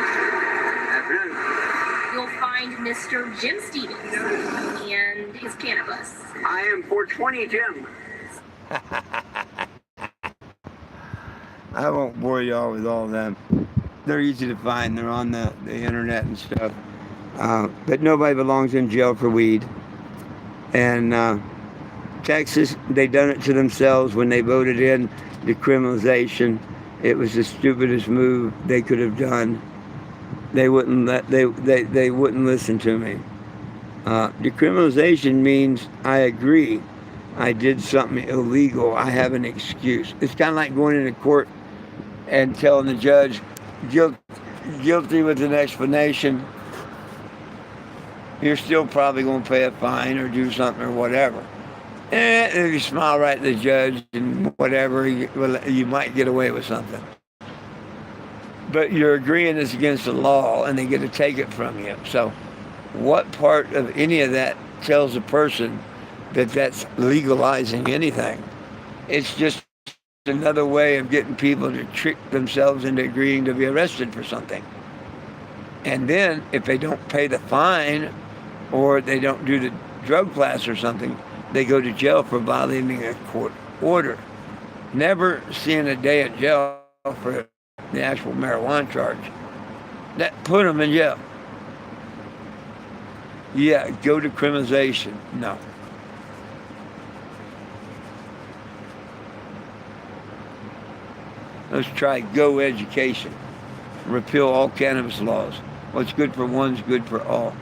G: you'll find Mr. Jim Stevens and his cannabis.
C: I am 420 Jim.
A: I won't bore y'all with all of them. They're easy to find. They're on the internet and stuff. But nobody belongs in jail for weed. And Texas, they done it to themselves when they voted in decriminalization. It was the stupidest move they could have done. They wouldn't they wouldn't listen to me. Decriminalization means I agree. I did something illegal. I have an excuse. It's kind of like going into court and telling the judge, guilty with an explanation. You're still probably going to pay a fine or do something or whatever. And if you smile right at the judge and whatever, you might get away with something. But you're agreeing it's against the law and they get to take it from you. So what part of any of that tells a person that that's legalizing anything? It's just another way of getting people to trick themselves into agreeing to be arrested for something. And then if they don't pay the fine or they don't do the drug class or something, they go to jail for violating a court order. Never seeing a day in jail for the actual marijuana charge. That put them in jail. Yeah, go to criminalization. No. Let's try go education. Repeal all cannabis laws. What's good for one's good for all.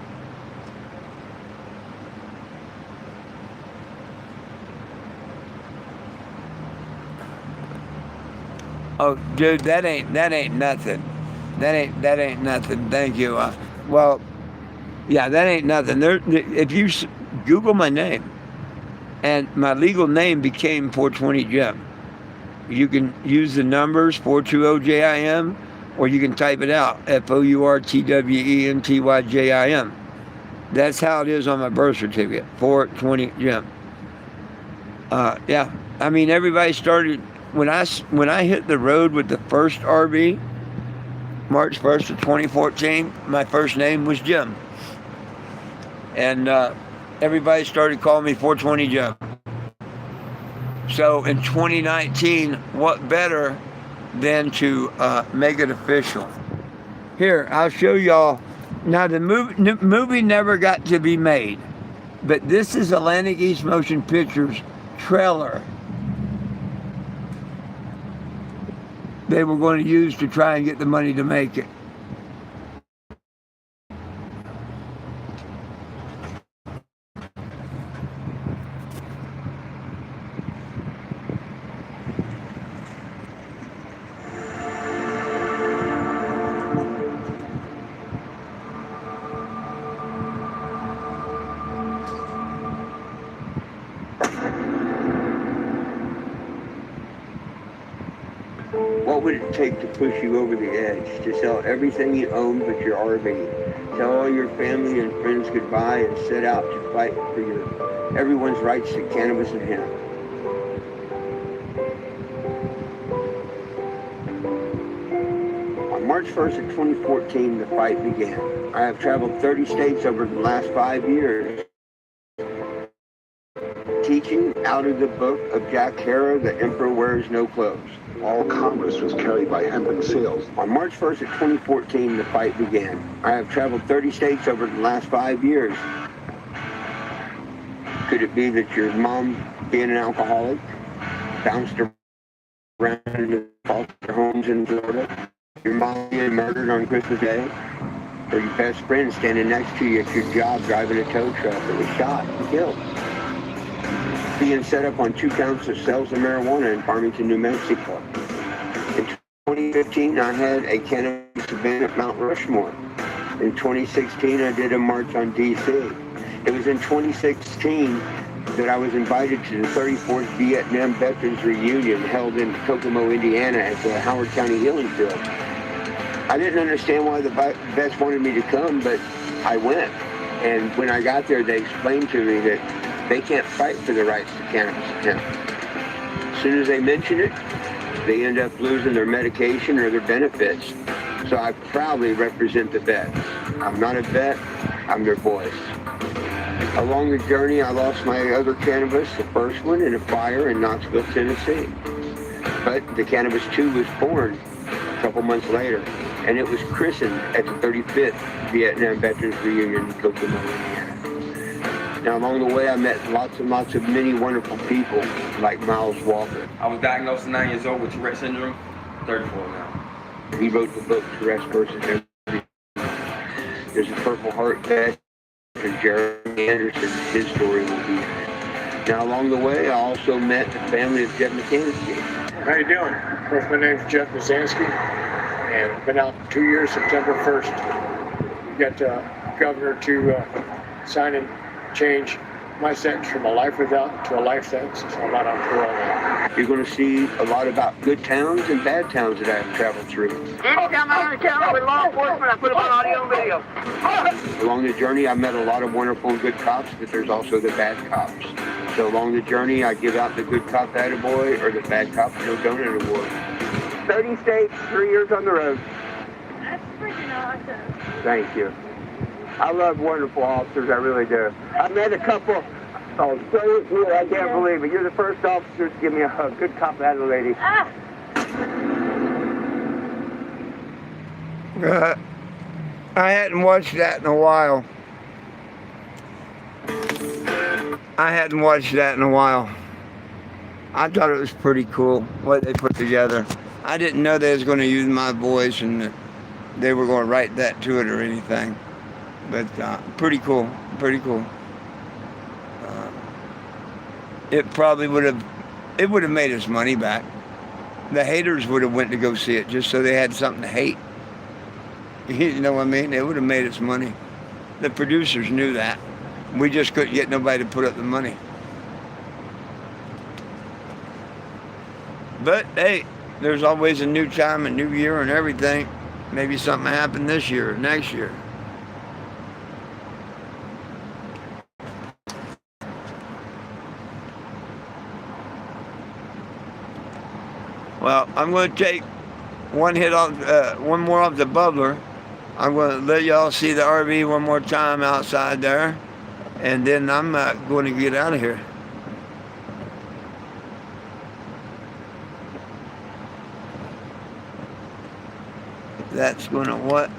A: Oh, dude, that ain't nothing. That ain't nothing. Thank you. Well, yeah, that ain't nothing. If you Google my name, and my legal name became 420 Jim. You can use the numbers 420JIM, or you can type it out FOURTWENTYJIM. That's how it is on my birth certificate, 420 Jim. Yeah, I mean everybody started when I hit the road with the first RV, March 1st of 2014. My first name was Jim, and everybody started calling me 420 Jim. So in 2019, what better than to make it official? Here, I'll show y'all. Now, the movie never got to be made, but this is Atlantic East Motion Pictures trailer they were going to use to try and get the money to make it. What would it take to push you over the edge? To sell everything you own but your RV? Tell all your family and friends goodbye and set out to fight for everyone's rights to cannabis and hemp. On March 1st of 2014, the fight began. I have traveled 30 states over the last 5 years, teaching out of the book of Jack Herer, The Emperor Wears No Clothes.
H: All commerce was carried by hemp and sales.
A: On March 1st of 2014, the fight began. I have traveled 30 states over the last 5 years. Could it be that your mom, being an alcoholic, bounced around in the foster homes in Florida? Your mom being murdered on Christmas Day? Or your best friend standing next to you at your job driving a tow truck that was shot and killed? Being set up on 2 counts of sales of marijuana in Farmington, New Mexico. In 2015, I had a cannabis event at Mount Rushmore. In 2016, I did a march on D.C. It was in 2016 that I was invited to the 34th Vietnam Veterans Reunion held in Kokomo, Indiana at the Howard County Healing Field. I didn't understand why the vets wanted me to come, but I went. And when I got there, they explained to me that they can't fight for the rights to cannabis and hemp. As soon as they mention it, they end up losing their medication or their benefits. So I proudly represent the vets. I'm not a vet, I'm their voice. Along the journey, I lost my other cannabis, the first one, in a fire in Knoxville, Tennessee. But the Cannabis 2 was born a couple months later, and it was christened at the 35th Vietnam Veterans Reunion in Kokomo, Indiana. Now, along the way, I met lots and lots of many wonderful people, like Miles Walker.
I: I was diagnosed at 9 years old with Tourette syndrome, 34 now.
A: He wrote the book, Tourette versus Everything. There's a Purple Heart vet, and Jeremy Anderson, his story will be in it. Now, along the way, I also met the family of Jeff McCansky.
J: How you doing? Of course, my name's Jeff Mazansky, and been out 2 years, September 1st. We got governor to sign and change my sentence from a life without to a life sentence, so I'm not on parole now.
A: You're going to see a lot about good towns and bad towns that I've traveled through.
C: Anytime I encounter with law enforcement, I put them on audio and video.
A: Along the journey, I met a lot of wonderful and good cops, but there's also the bad cops. So along the journey, I give out the good cop attaboy or the bad cop no donut award. 30 states, 3 years on the road.
K: That's freaking awesome.
A: Thank you. I love wonderful officers, I really do. I met a couple, oh, so good, I can't believe it. You're the first officer to give me a good cop attaboy, lady. I hadn't watched that in a while. I thought it was pretty cool what they put together. I didn't know they was going to use my voice and they were going to write that to it or anything. But pretty cool. It probably would have made us money back. The haters would have went to go see it just so they had something to hate. You know what I mean? It would have made us money. The producers knew that. We just couldn't get nobody to put up the money. But hey, there's always a new time, a new year and everything. Maybe something happened this year or next year. Well, I'm going to take one more off the bubbler. I'm going to let y'all see the RV one more time outside there, and then I'm going to get out of here. That's going to what?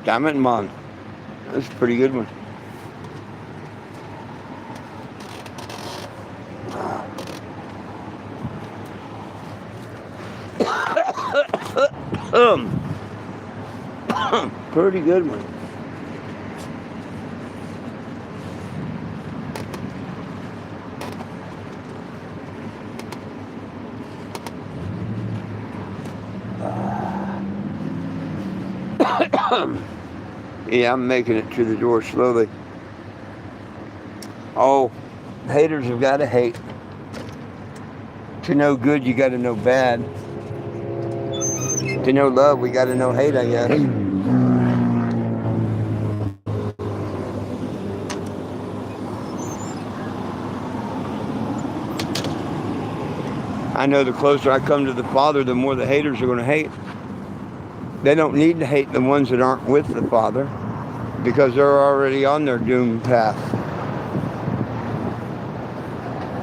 A: Diamond Mon. That's a pretty good one. Pretty good one. Yeah, I'm making it to the door slowly. Oh, haters have got to hate. To know good, you got to know bad. To know love, we got to know hate, I guess. I know the closer I come to the Father, the more the haters are going to hate. They don't need to hate the ones that aren't with the Father because they're already on their doomed path.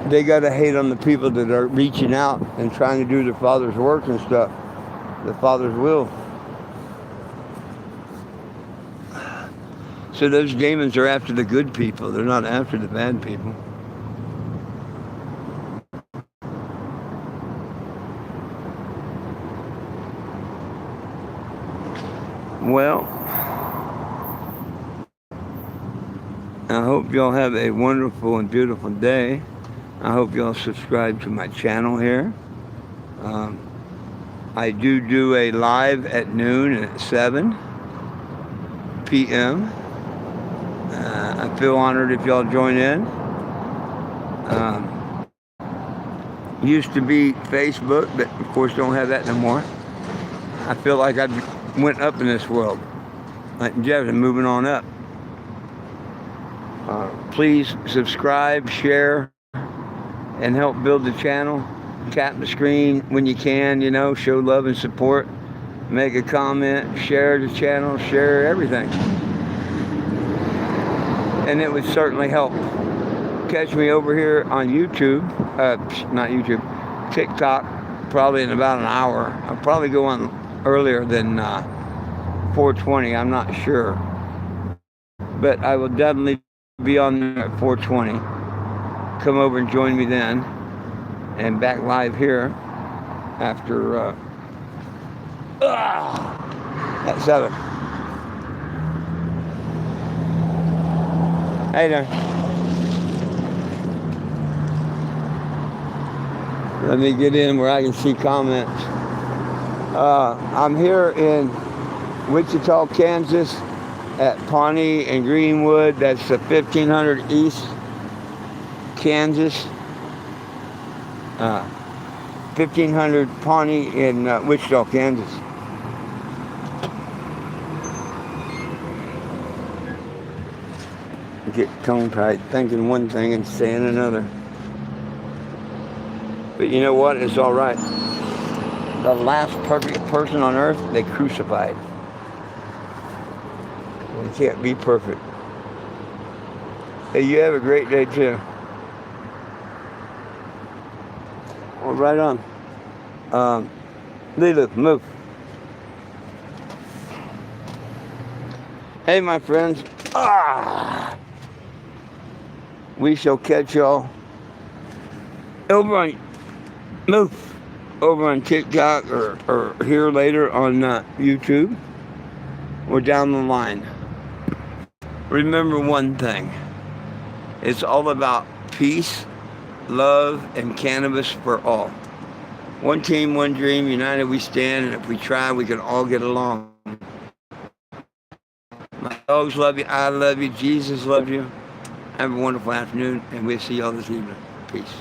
A: They got to hate on the people that are reaching out and trying to do the Father's work and stuff, the Father's will. So those demons are after the good people. They're not after the bad people. Well, I hope y'all have a wonderful and beautiful day. I hope y'all subscribe to my channel here. I do a live at noon and at 7 p.m. I feel honored if y'all join in. Used to be Facebook, but of course don't have that no more. I feel like I went up in this world. Like Jeff, I'm moving on up. Please subscribe, share, and help build the channel. Tap the screen when you can, you know, show love and support. Make a comment, share the channel, share everything. And it would certainly help. Catch me over here on YouTube, not YouTube, TikTok, probably in about an hour. I'll probably go on earlier than 4:20, I'm not sure. But I will definitely be on there at 4:20. Come over and join me then. And back live here after at 7. Hey there. Let me get in where I can see comments. I'm here in Wichita, Kansas at Pawnee and Greenwood. That's the 1500 East Kansas. 1500 Pawnee in Wichita, Kansas. Get tongue-tied, thinking one thing and saying another. But you know what? It's all right. The last perfect person on earth, they crucified. We can't be perfect. Hey, you have a great day too. Well, right on. Lila, move. Hey, my friends. We shall catch y'all over on TikTok or here later on YouTube or down the line. Remember one thing. It's all about peace, love, and cannabis for all. One team, one dream, united we stand, and if we try, we can all get along. My dogs love you, I love you, Jesus loves you. Have a wonderful afternoon, and we'll see y'all this evening. Peace.